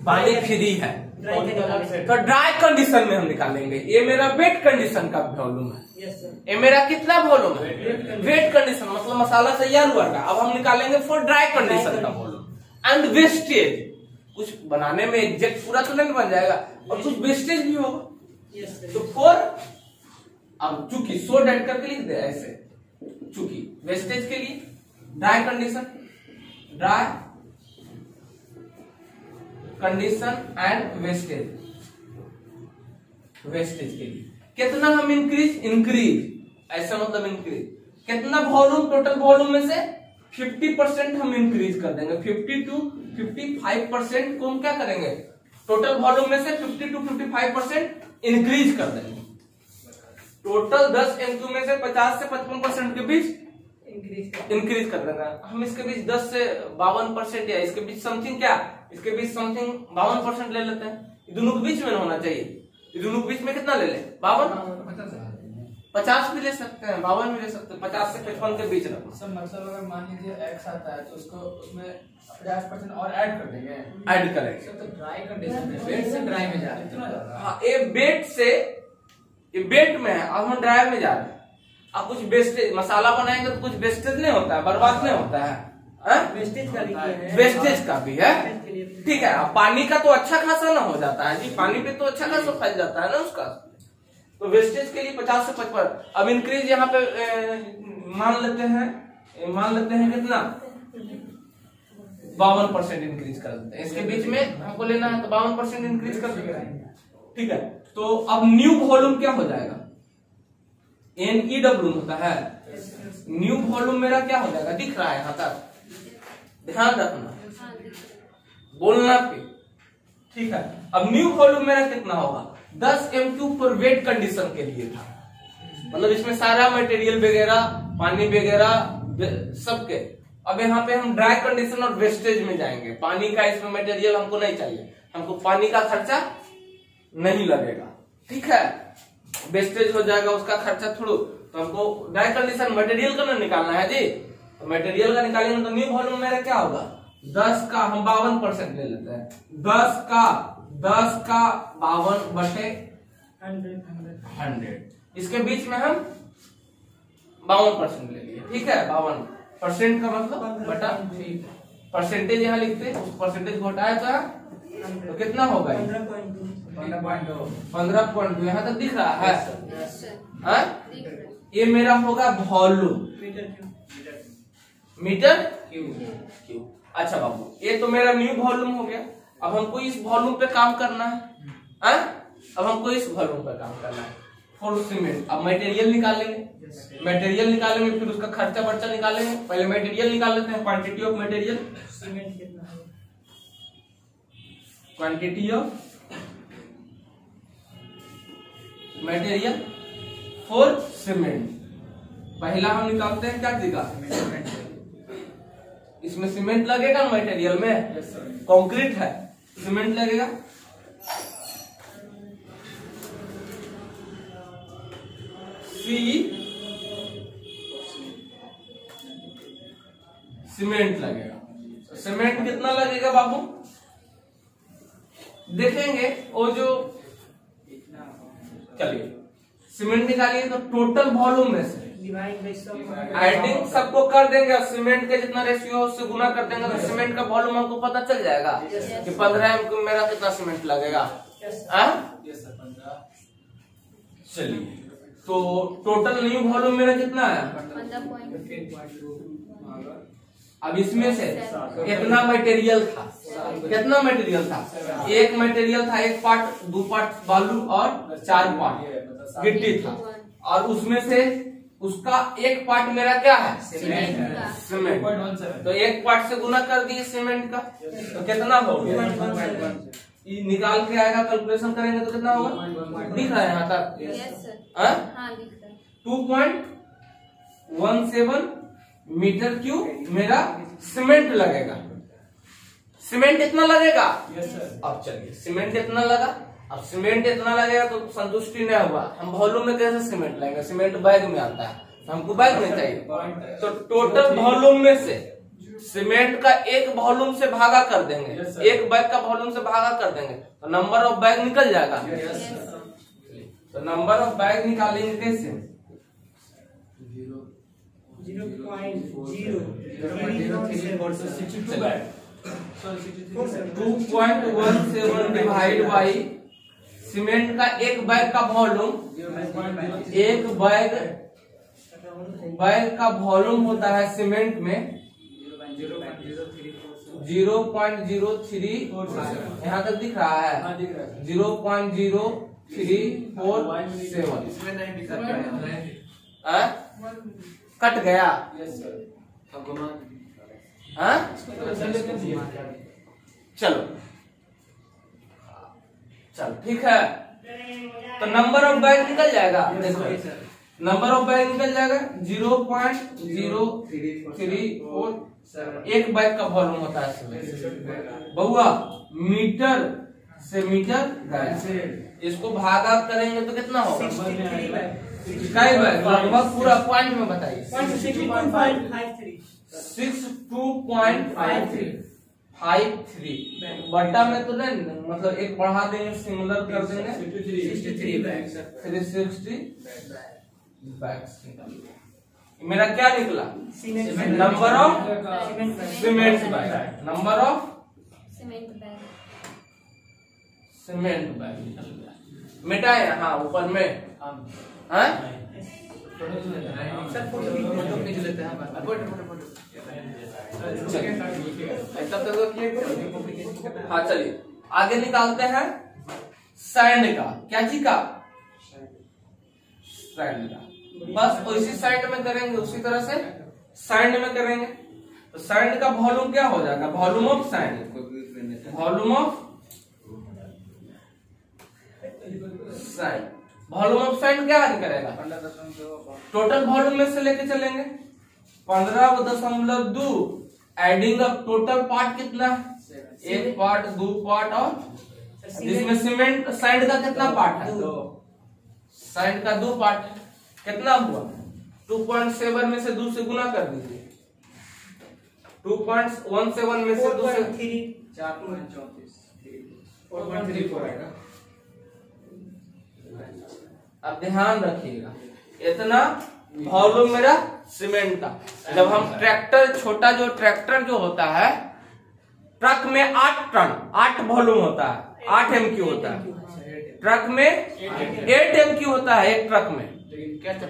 पानी फ्री है तो ड्राई कंडीशन में हम निकालेंगे। ये मेरा वेट कंडीशन का वॉल्यूम है, ये मेरा कितना वॉल्यूम है, वेट कंडीशन, मतलब मसाला तैयार हुआ था। अब हम निकालेंगे फॉर ड्राई कंडीशन का वॉल्यूम एंड वेस्टेज। कुछ बनाने में एग्जैक्ट पूरा तो नहीं बन जाएगा और कुछ वेस्टेज भी होगा, तो फॉर, अब चूंकि सोड ऐड करके लिख दे ऐसे, चूंकि वेस्टेज के लिए ड्राई कंडीशन एंड वेस्टेज के लिए कितना हम इंक्रीज ऐसा मतलब इंक्रीज कितना वॉल्यूम, टोटल वॉल्यूम में से 50% हम इंक्रीज कर देंगे। 50 to 55% को हम क्या करेंगे, टोटल वॉल्यूम में से 50 to 55% इंक्रीज कर देंगे। टोटल 10 MQ में से 50 से 55% के बीच इंक्रीज कर देगा। हम इसके बीच 10 से 52% या इसके बीच समथिंग क्या, इसके बीच समथिंग 52% ले लेते हैं। दोनों के बीच में होना चाहिए। दोनों के बीच में कितना ले ले? 52, 50 भी ले सकते हैं, 52 भी ले सकते हैं, 50 से 55 के बीच रखो। सब मतलब अगर मान लीजिए x आता है तो उसको उसमें 50% और ऐड कर देंगे, ऐड करेंगे। तो ड्राई कंडीशन में वेट से ड्राई में जा रहे हैं, इतना ज्यादा। हाँ, ये बेट से ये बेट में है, अब हम ड्राई में जा रहे हैं। अब कुछ वेस्टेज मसाला बनाएंगे तो कुछ वेस्टेज नहीं होता है, बर्बाद नहीं होता है, वेस्टेज का भी है, वेस्टेज का भी है। ठीक है, अब पानी का तो अच्छा खासा ना हो जाता है जी, पानी पे तो अच्छा खासा फैल जाता है ना उसका, तो वेस्टेज के लिए 50 से 55। अब इंक्रीज यहाँ पे मान लेते हैं कितना, 52% इंक्रीज कर देते हैं। इसके बीच में हमको लेना है तो 52% इंक्रीज कर देंगे। ठीक है, तो अब न्यू वॉल्यूम क्या हो जाएगा, NEW होता है। न्यू वॉल्यूम मेरा क्या हो जाएगा, दिख रहा है यहाँ तक, ध्यान रखना बोलना पे। ठीक है, अब न्यू वॉल्यूम मेरा कितना होगा, 10 m³ पर वेट कंडीशन के लिए था, मतलब इसमें सारा मटेरियल वगैरह पानी वगैरह सबके। अब यहाँ पे हम ड्राई कंडीशन और वेस्टेज में जाएंगे। पानी का इसमें मटेरियल हमको नहीं चाहिए, हमको पानी का खर्चा नहीं लगेगा। ठीक है, वेस्टेज हो जाएगा उसका खर्चा थोड़ा, तो हमको ड्राई कंडीशन मटेरियल का ना निकालना है जी, तो मटेरियल का निकालेंगे तो न्यू वॉल्यूम मेरा क्या होगा, 10 का हम 52% ले लेते हैं, 10 का 52/100। इसके बीच में हम 52% ले लिए। ठीक है, 52% का मतलब बटा परसेंटेज यहाँ लिखते हैं, उस परसेंटेज को हटाया तो कितना होगा, 15.2 यहाँ तक दिख रहा है। ये मेरा होगा वॉल्यूम, मीटर क्यूब। अच्छा बाबू, ये तो मेरा न्यू वॉल्यूम हो गया। अब हमको इस वॉल्यूम पे काम करना है, अब हमको इस वॉल्यूम पे काम करना है फॉर सीमेंट। अब मटेरियल निकालेंगे, फिर उसका खर्चा बर्चा निकालेंगे। पहले मटेरियल निकाल लेते हैं, क्वांटिटी ऑफ मटेरियल, सीमेंट कितना है, quantity of material for cement. पहला हम निकालते हैं क्या चीज, इसमें सीमेंट लगेगा मटेरियल में, कंक्रीट है, सीमेंट लगेगा। सीमेंट लगेगा। सीमेंट कितना लगेगा बाबू, देखेंगे वो जो, चलिए सीमेंट निकालिए तो टोटल वॉल्यूम में से एडिंग सबको कर देंगे, सीमेंट के जितना रेशियो उससे गुना कर देंगे तो सीमेंट का वॉल्यूम हमको पता चल जाएगा कि 15 m³ मेरा कितना सीमेंट लगेगा। चलिए, तो टोटल न्यू वॉल्यूम मेरा कितना है, 15.2। अब इसमें से कितना मटेरियल था, एक मटेरियल था, 1 पार्ट 2 पार्ट बालू और 4 पार्ट गिट्टी था, और उसमें से उसका 1 पार्ट मेरा क्या है, सीमेंट। तो 1 पार्ट से गुना कर दिए सीमेंट का, तो कितना हो गया, निकाल के आएगा, कैलकुलेशन करेंगे तो कितना होगा, दिख रहा है यहाँ तक, 2.17 मीटर क्यूब मेरा सीमेंट लगेगा। सीमेंट इतना लगेगा। अब चलिए, सीमेंट इतना लगा, अब सीमेंट इतना लगेगा तो संतुष्टि नहीं हुआ, हम वॉल्यूम में कैसे सीमेंट लेंगे, सीमेंट बैग में आता है, हमको बैग में चाहिए। तो टोटल वॉल्यूम में से सीमेंट का 1 वॉल्यूम से भागा कर देंगे, 1 बैग का वॉल्यूम से भागा कर देंगे तो नंबर ऑफ बैग निकल जाएगा। तो नंबर ऑफ बैग निकालेंगे कैसे, 2.17 डिवाइड बाई सीमेंट का 1 बैग का वॉल्यूम, 1 बैग का वॉल्यूम होता है सीमेंट में 0.034, यहाँ तक दिख रहा है 0.0347। इसमें नहीं दिखा, कट गया, चलो ठीक है, तो नंबर ऑफ बैग निकल जाएगा। देखो नंबर ऑफ बैग निकल जाएगा 0.0347। एक बैग का वॉल्यूम होता है इसमें बउआ, मीटर से मीटर गया। इसको भागा करेंगे तो कितना होगा? 63 बैग। कई बैग लगभग पूरा पॉइंट में बताइए। 62.53 बट्टा में तो नहीं, मतलब एक बढ़ा देंगे, सिमिलर कर देंगे 63 बैग। 360 बैग्स निकल। मेरा क्या निकला? Number of cement bag, number of cement bag निकल गया। मिटाए हाँ ऊपर में हाँ हाँ चलिए आगे निकालते हैं सैंड का। क्या जी का? सैंड का। बस उसी साइड में करेंगे, उसी तरह से सैंड में करेंगे। तो सैंड का वॉल्यूम क्या हो जाएगा? Volume of sand, volume of sand, volume of sand क्या करेगा? टोटल वॉल्यूम में से लेके चलेंगे 15.2 एडिंग अप टोटल पार्ट कितना? एक पार्ट, दो पार्ट और जिसमें सीमेंट सैंड का कितना पार्ट है? सैंड का 2 पार्ट कितना हुआ? 2.7 में से 2 से गुना कर दीजिए। 2.17 में से 2 से 4.34 आएगा। अब ध्यान रखिएगा, इतना वॉल्यूम मेरा सीमेंट का। जब हम ट्रैक्टर, छोटा जो ट्रैक्टर जो होता है, ट्रक में 8 टन 8 वॉल्यूम होता है, 8 MQ होता है। ट्रक में 8 MQ होता है एक ट्रक में।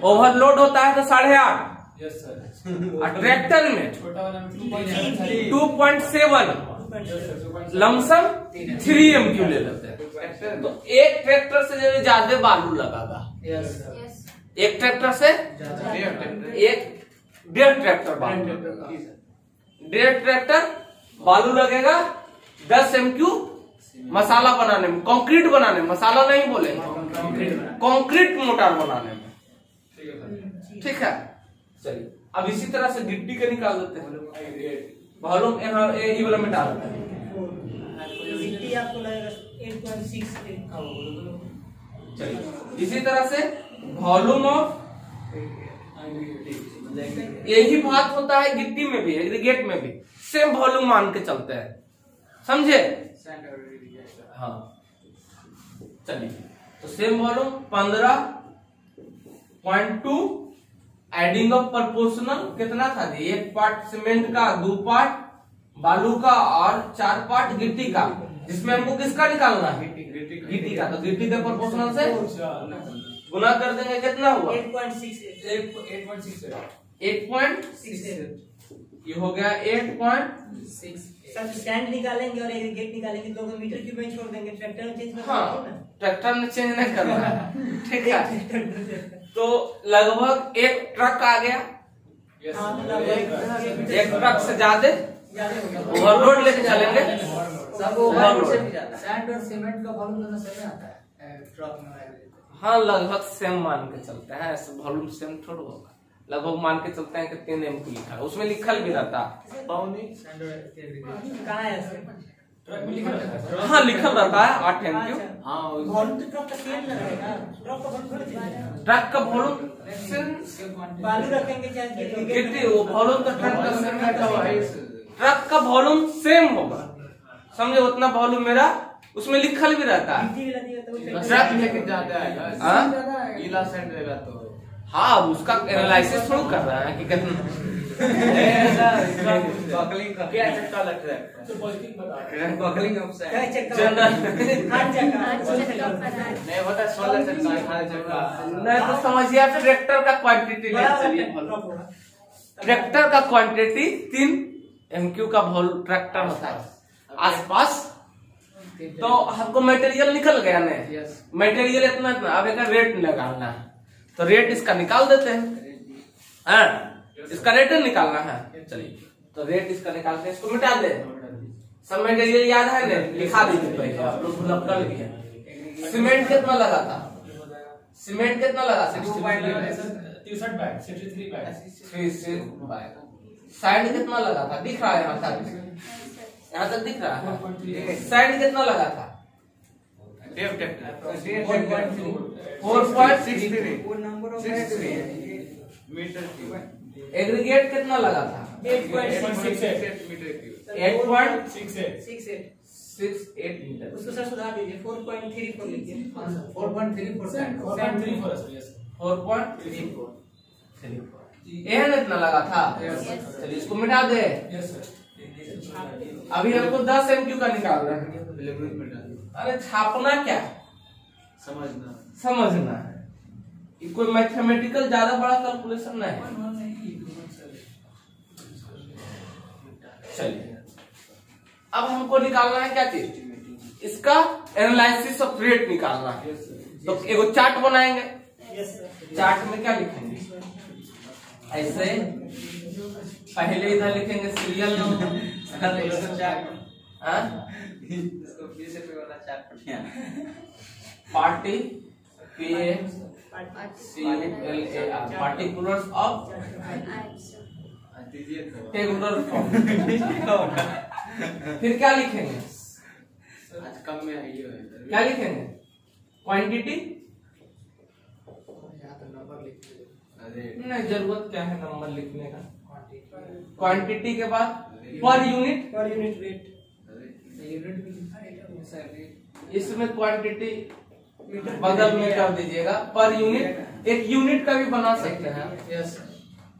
ओवरलोड होता है तो 8.5। और ट्रैक्टर में 2.7 लमसम 3 MQ ले लेते हैं। तो एक ट्रैक्टर से ज्यादा बालू लगागा। एक ट्रैक्टर से एक 1.5 ट्रैक्टर बालू, 1.5 ट्रैक्टर बालू लगेगा। 10 MQ मसाला बनाने में, कंक्रीट बनाने में, मसाला नहीं बोलेंगे, कंक्रीट मोटर बनाने में। ठीक है चलिए अब इसी तरह से गिट्टी का निकाल देते हैं वॉल्यूम। यहाँ ये वाला में डाल देते हैं। गिट्टी आपको लगेगा 8.6। चलिए इसी तरह से वॉल्यूम ऑफ, यही बात होता है गिट्टी में भी, एग्रीगेट में भी सेम वॉल्यूम मान के चलते हैं, समझे? हाँ चलिए तो same volume 15.2 adding of proportional कितना था जी? 1 पार्ट सीमेंट का, 2 पार्ट बालू का और 4 पार्ट गिट्टी का। जिसमें हमको किसका निकालना है? गिट्टी का। तो गिट्टी के प्रोपोर्शनल से गुना कर देंगे, कितना हुआ? 8.6। ये हो गया 8.6। सब स्टैंड निकालेंगे और एग्रीगेट निकालेंगे, दोनों मीटर क्यूब में छोड़ देंगे। ट्रैक्टर में चेंज हाँ ट्रैक्टर में चेंज नहीं करना है। ठीक है तो लगभग एक ट्रक आ गया, एक ट्रक से ज्यादा ओवरलोड लेके चलेंगे। सब ओवरलोड सैंड और सीमेंट का वॉल्यूम दोनों सेम आता है ट्रक में। हाँ लगभग सेम मान के चलते हैं, ऐसे वॉल्यूम सेम थोड़ा होगा। लगभग मान के चलते हैं कि 3 MQ लिखा है, उसमें लिखल भी रहता है। हाँ लिखल रहता है 8 MQ। ट्रक का वॉल्यूम बालू रखेंगे गिट्टी, वो वॉल्यूम का ट्रक का वॉल्यूम सेम होगा, समझे? उतना वॉल्यूम मेरा उसमें लिखल भी रहता है। ट्रक लेके ज्यादा आएगा, गीला सैंड रहेगा तो हाँ उसका एनालिसिस थोड़ा कर रहा है कि कितना बकलिंग का क्या चक्का लगता है। तो बकलिंग ऑफ सैंड नहीं होता, 16 चक्का 18 चक्का नहीं तो समझिए आप ट्रैक्टर का क्वांटिटी ले चलिए। ट्रैक्टर का क्वांटिटी 3 MQ का वॉल्यूम ट्रैक्टर होता है आसपास। तो आपको मटेरियल निकल गया ना, मटेरियल इतना इतना। अब एक रेट निकालना है तो रेट इसका निकाल देते हैं। इसका रेट निकालना है, चलिए तो रेट इसका निकालते हैं। इसको मिटा दे, सब मटेरियल याद है ना, लिखा दीजिए पहले आप लोग। सीमेंट कितना लगा था? सीमेंट कितना लगा था? 63 बैग, 63 बैग। 63 बैग। सैंड कितना लगा था? दिख रहा है यहाँ तक? यहाँ तक दिख रहा है? सैंड कितना लगा था? 4.63 एग्रीगेट कितना लगा था? 8.68 मीटर। उसको सर सुधार दीजिए 4.34 लिखिए। 4.34 एन इतना लगा था। चलिए इसको मिटा दे। अभी हमको 10 MQ का निकालना है। अरे छापना क्या, समझना है। ये कोई मैथमेटिकल ज्यादा बड़ा कैलकुलेशन नहीं है। चलिए अब हमको निकालना है क्या चीज? इसका एनालिसिस ऑफ रेट निकालना है। तो एगो चार्ट बनाएंगे। चार्ट में क्या लिखेंगे? ऐसे पहले इधर लिखेंगे serial number, party particulars of tabular form. फिर क्या लिखेंगे? कम में क्या लिखेंगे? क्वांटिटी। नहीं, जरूरत क्या है नंबर लिखने का? क्वांटिटी के बाद पर यूनिट रेट। इसमें क्वांटिटी बगल में कर दीजिएगा। पर यूनिट, एक यूनिट का भी बना सकते हैं।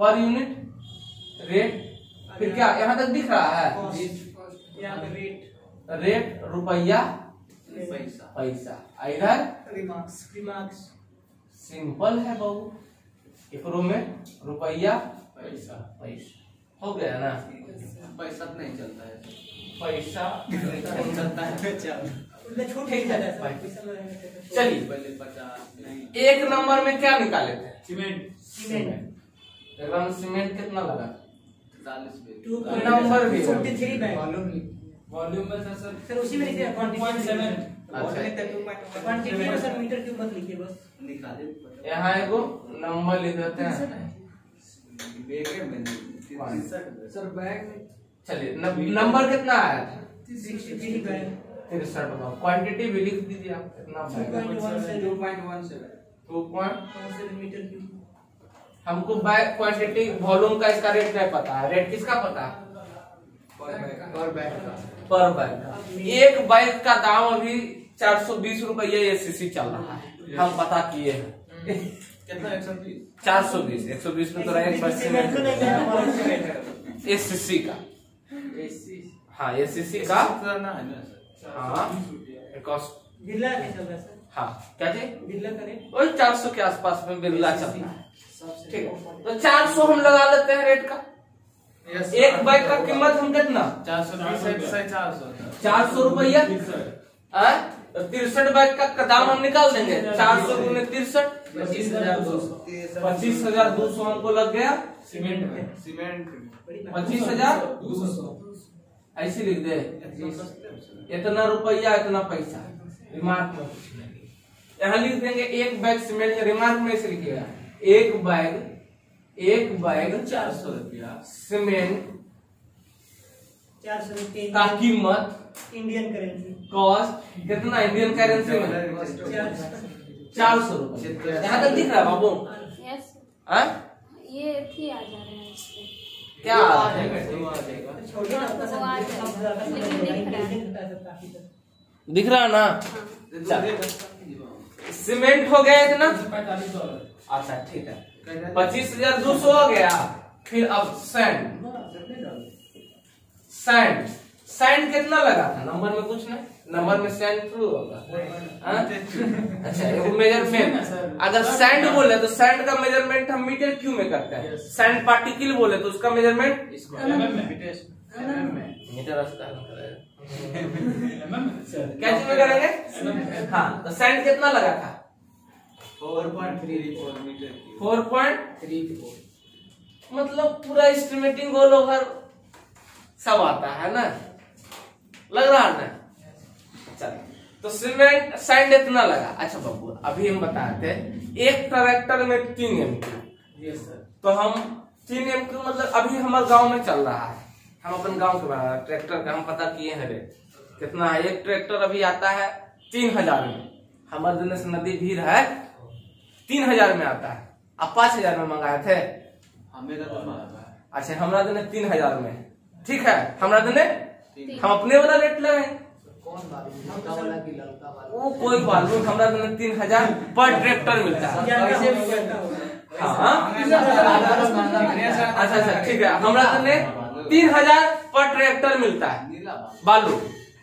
Per unit rate. फिर क्या यहाँ तक दिख रहा है? रेट रुपया पैसा। इधर रिमार्क्स। सिंपल है बाबू। एकरो में रुपया पैसा हो गया ना? पैसा नहीं चलता है, पैसा चलता है। चलिए 1 नंबर में क्या निकाले थे? सीमेंट। सीमेंट कितना लगा? 43 नंबर भी 43 बैग। वॉल्यूम में था सर उसी में लिखिए क्वांटिटी। 2.7। क्वांटिटी में सर मीटर क्यूब मत लिखिए बस। यहाँ एगो नंबर लिख देते हैं। सर बैग चलिए नंबर कितना आया था? 63 बैग। 63 बताओ। क्वांटिटी भी लिख दीजिए आप। कितना? 2.17 मीटर क्यूब। हमको बैग क्वांटिटी वॉल्यूम का इसका रेट नहीं पता है। रेट किसका पता है? पर बैग का। एक बैग का दाम अभी 420 रुपये SCC चल रहा है। हम पता किए हैं। कितना? 120। 420 120 में तो SCC का। हाँ SCC का। हाँ बिरला के चल रहा है सर। हाँ क्या जी? बिरला का रेट वही 400 के आसपास में बिरला चल रहा है। ठीक है, तो 400 हम लगा लेते हैं रेट का। एक बैग का कीमत हम कितना? 400 रुपया। 63 बैग का दाम हम निकाल देंगे। 400 गुने 63 25,200 हमको लग गया सीमेंट में। 25,200 ऐसे लिख दे। इतना रुपया इतना पैसा। रिमार्क में कुछ नहीं, यहाँ लिख देंगे एक बैग सीमेंट। रिमार्क में ऐसे लिखिएगा एक बैग 400 रुपया सीमेंट 400 का कीमत इंडियन करेंसी। कॉस्ट कितना? इंडियन करेंसी में 400 रुपये। यहाँ तक दिख रहा है बाबू? यस हाँ? ये थी आ जा रहे हैं इससे। क्या दिख रहा है ना? सीमेंट हो गया इतना। $45। अच्छा ठीक है, 25,200 हो गया। फिर अब सैंड कितना लगा था? नंबर में कुछ नहीं, नंबर में सैंड थ्रू होगा। अच्छा मेजरमेंट, अगर सैंड बोले तो सैंड का मेजरमेंट हम मीटर क्यू में करते हैं। सैंड पार्टिकल बोले तो उसका मेजरमेंट मीटर क्या चीज में करेंगे? हाँ, तो सैंड कितना लगा था? 4.34 मतलब पूरा एस्टिमेटिंग ऑल ओवर सब आता है ना, लग रहा है ना? चलिए, तो तो सीमेंट सैंड इतना लगा। अच्छा बब्बू अभी हम बताए थे एक ट्रैक्टर में 3 MQ। तो हम 3 MQ मतलब अभी हमारे गांव में चल रहा है, हम अपन गांव के बना ट्रैक्टर का हम पता किए हैं रेट कितना है। एक ट्रैक्टर अभी आता है 3000 में, हमारे दिन से नदी भीड़ है 3000 में आता है। अब 5000 में मंगाए थे अच्छा, हमारा दिन 3000 में, ठीक है हमारा दिन हम अपने वाला रेट लगाए। वो कोई मालूम हमारा दिन 3000 पर ट्रैक्टर मिलता है। हाँ अच्छा ठीक है, हमारा दिन 3000 पर ट्रैक्टर मिलता है बालू,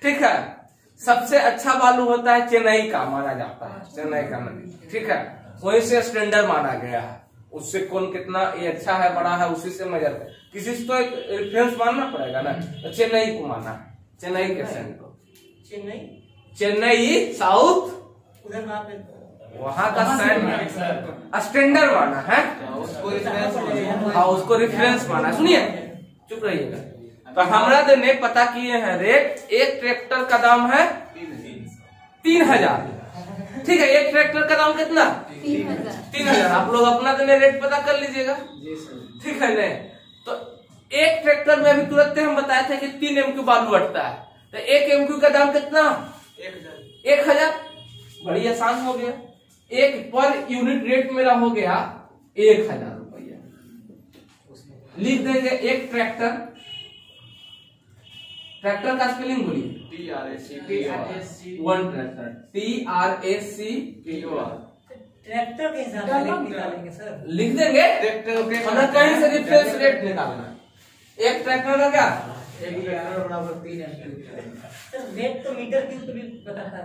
ठीक है। सबसे अच्छा बालू होता है चेन्नई का माना जाता है, चेन्नई का नदी, ठीक है। वहीं से स्टैंडर्ड माना गया है, उससे कौन कितना ये अच्छा है बड़ा है उसी से मेजर कर, किसी से तो एक रेफरेंस मानना पड़ेगा ना। तो चेन्नई को माना, चेन्नई के सैंड को, चेन्नई साउथ उधर वहाँ का सैंड स्टैंडर्ड माना है, हाँ उसको रेफरेंस माना। सुनिए चुप रहिएगा। तो हमारा देने पता किए हैं रेट, एक ट्रैक्टर का दाम है 3000, ठीक है। एक ट्रैक्टर का दाम कितना 3000। आप लोग अपना देने रेट पता कर लीजिएगा, ठीक है नहीं। तो एक ट्रैक्टर में अभी तुरंत हम बताए थे कि 3 MQ बालू अटता है, तो 1 MQ का दाम कितना 1000। बड़ी आसान हो गया, एक पर यूनिट रेट मेरा हो गया 1000 रुपया। लिख देंगे एक ट्रैक्टर, ट्रैक्टर का स्पेलिंग बोलिए वन ट्रैक्टर TRAC। ट्रैक्टर के हिसाब से रेट निकालेंगे सर, लिख देंगे मतलब कहीं से रेफरेंस रेट निकालना। एक ट्रैक्टर का क्या बराबर 3 MQ। सर रेट तो मीटर के ऊपर भी बताता है,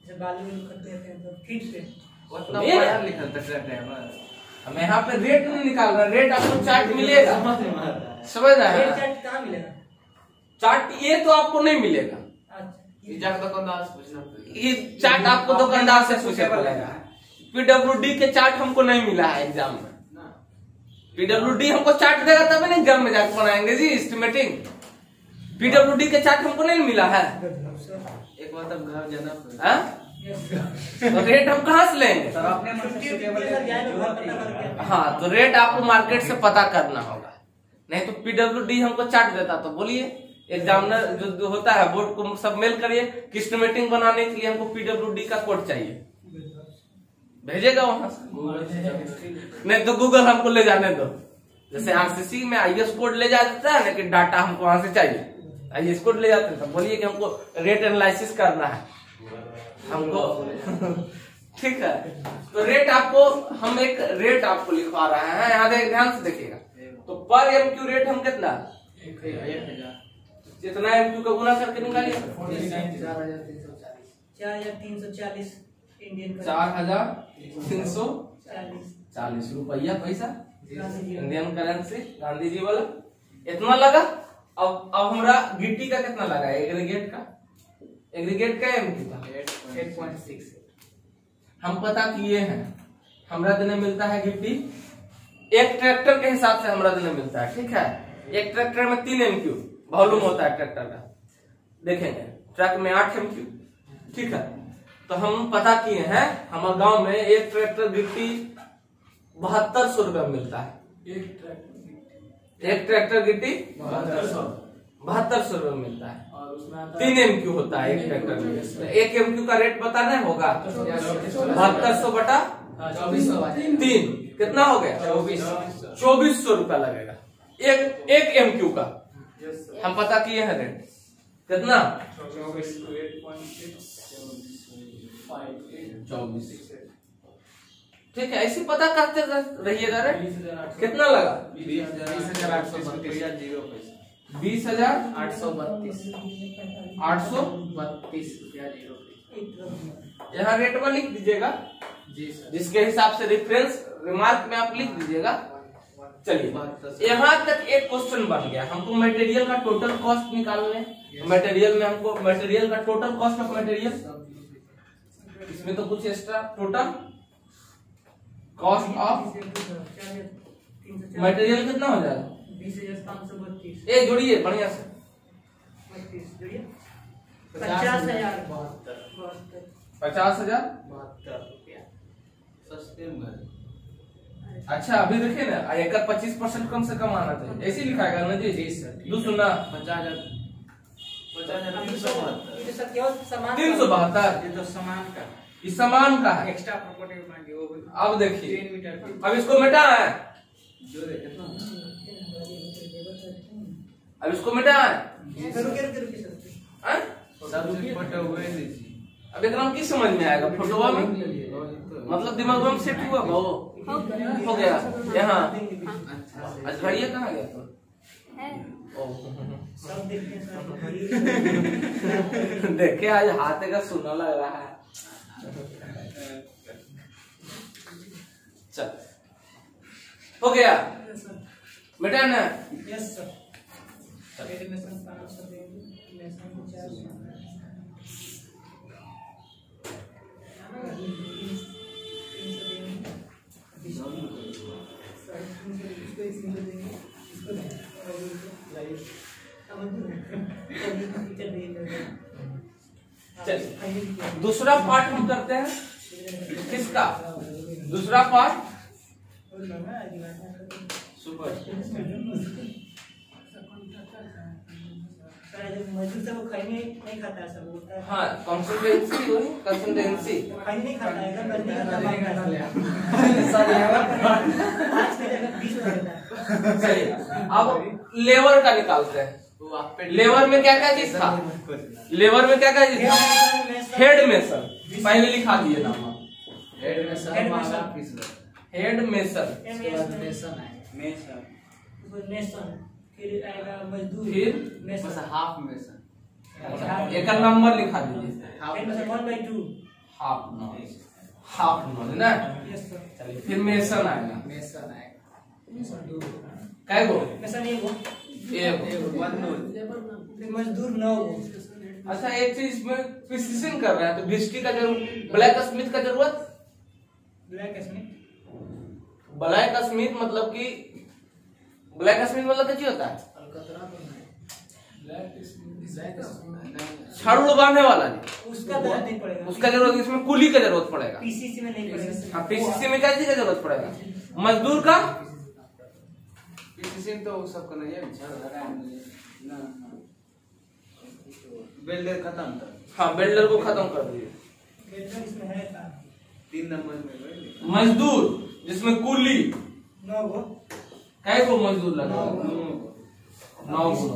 जैसे बालू करते हैं तो फीट पे हम यहाँ पे रेट नहीं निकाल रहे, रेट आपको चार्ट मिलेगा, समझ रहे हैं। चार्ट कहाँ मिलेगा? चार्ट ये तो आपको नहीं मिलेगा, ये चार्ट आपको दुकानदार से पूछे पड़ेगा। PWD के चार्ट हमको नहीं मिला है एग्जाम में, PWD हमको चार्ट देगा तब ना एग्जाम में जाकर बनाएंगे जी एस्टिमेटिंग। PWD के चार्ट हमको नहीं मिला है, एक बार तब घर जाना तो रेट हम कहाँ से लेंगे? हाँ तो रेट आपको मार्केट से पता करना होगा, नहीं तो PWD हमको चार्ट देता तो बोलिए एग्जामिनर जो होता है बोर्ड को सब मेल करिए कि एस्टिमेटिंग बनाने के लिए हमको PWD का कोड चाहिए, भेजेगा वहां से। नहीं तो गूगल हमको ले जाने दो, जैसे RCC में IS कोड ले जा देता है ना कि डाटा हमको वहां से चाहिए, IS कोड ले जाते हैं तो बोलिए कि हमको रेट एनालिसिस करना है हमको ठीक है। तो रेट आपको हम एक रेट आपको लिखवा रहे हैं, यहाँ ध्यान से देखिएगा। तो पर MQ रेट हम कितना 1000 जितना MQ का गुना करके निकालिए 4340 इंडियन 4340 रुपया पैसा इंडियन करेंसी गांधी जी वाला इतना लगा। अब हमारा गिट्टी का कितना लगा एग्रीगेट का MQ का 8.6 हम पता किए हैं। हमरा दिन मिलता है गिट्टी एक ट्रैक्टर के हिसाब से हमरा दिन मिलता है, ठीक है। एक ट्रैक्टर में 3 MQ वॉल्यूम होता है ट्रैक्टर का, देखेंगे ट्रक में 8 MQ, ठीक है। तो हम पता किए हैं हमारे गांव में एक ट्रैक्टर गिट्टी 7200 रुपया मिलता है। एक ट्रैक्टर गिट्टी 7200 रुपया मिलता है, और उसमें 3 MQ होता है एक ट्रैक्टर में। तो 1 MQ का रेट बताना होगा 7200 बटा 3 कितना हो गया 2400 रुपया लगेगा एक MQ का। हम पता किए हैं रेट कितना 24, ठीक है। ऐसे पता करते रहिएगा रेट कितना लगा 20,832 यहाँ रेट में लिख दीजिएगा जिसके हिसाब से रेफरेंस रिमार्क में आप लिख दीजिएगा। चलिए यहाँ तक एक क्वेश्चन बन गया, हमको मटेरियल का टोटल कॉस्ट निकालने। मटेरियल में हमको मटेरियल का टोटल कॉस्ट ऑफ मटेरियल, इसमें तो कुछ extra total cost of material कितना हो जाएगा 20,532 ए जोड़िए बढ़िया से 50,000 50,000 ₹72 सस्ते में। अच्छा अभी देखिए ना एक 25% कम से कम आना चाहिए, ऐसे लिखाएगा ना जी। जी सर। दो सुना 50,000 सामान 372। ये तो सामान का इस सामान का है। एक्स्ट्रा प्रॉपर्टी मांगे वो भी अब देखिए 3 मीटर की। अब इसको मिटा है, जो दे कितना अब इसको मिटा है रुके सर हैं? सबसे फोटो हुए दीजिए। अब एकदम की समझ में आएगा फोटोवा में, मतलब दिमाग में सेट हुआ वो हो गया यहाँ। अच्छा घड़िया कहाँ गया तो? है सब देखते हैं सर। देखे आज हाथ का सुना लग रहा है। चल हो गया बेटा ना। Yes sir. एडमिशन 500 देंगे, लेसन 400 दूसरा पार्ट हम करते हैं किसका? दूसरा पार्ट सुपर। मजदूर सब खाने नहीं खाता है सब बोलता है। हाँ कंसल्टेंसी कंसल्टेंसी खाने नहीं खाता है एकदम बंदी का काम चलिए अब लेबर का निकालते हैं। लेबर में क्या क्या चीज था? लेबर में क्या क्या चीज था? हेड मेसन पहले लिखा दिए नाम। हेड में सब माला पीस लो। हेड मेसन मेसन है मेसन नेशन फिर आएगा मजदूर फिर बस हाफ मेसन एक नंबर लिखा दीजिए। नेशन 1/2 हाफ नॉट ना। Yes sir. चलिए फिर मेसन आएगा। मेसन है कै गो? नेशन एगो एक। फिर मजदूर 9 गो। अच्छा एक चीज में प्रिसिशन कर रहे हैं तो भिस्टी का जरूरत, ब्लैक स्मिथ का जरूरत। ब्लैक स्मिथ ब्लैक स्मिथ मतलब कि ब्लैक स्मिथ मतलब क्या होता है? छड़ उड़वाने वाला जी, उसका जरूरत नहीं पड़ेगा। उसका जरूरत, इसमें कुली का जरूरत पड़ेगा। पीसीसी में नहीं पड़ेगा। हाँ पीसीसी में क्या चीज का जरूरत पड़ेगा? मजदूर का पीसीसी तो सबको नहीं है छड़ लगा ना वेल्डर खत्म था। हाँ बेल्डर को खत्म कर दिए। वेल्डर इसमें है का 3 नंबर में मजदूर जिसमें कुली 9 गो। कै को मजदूर लगा? 9 गो।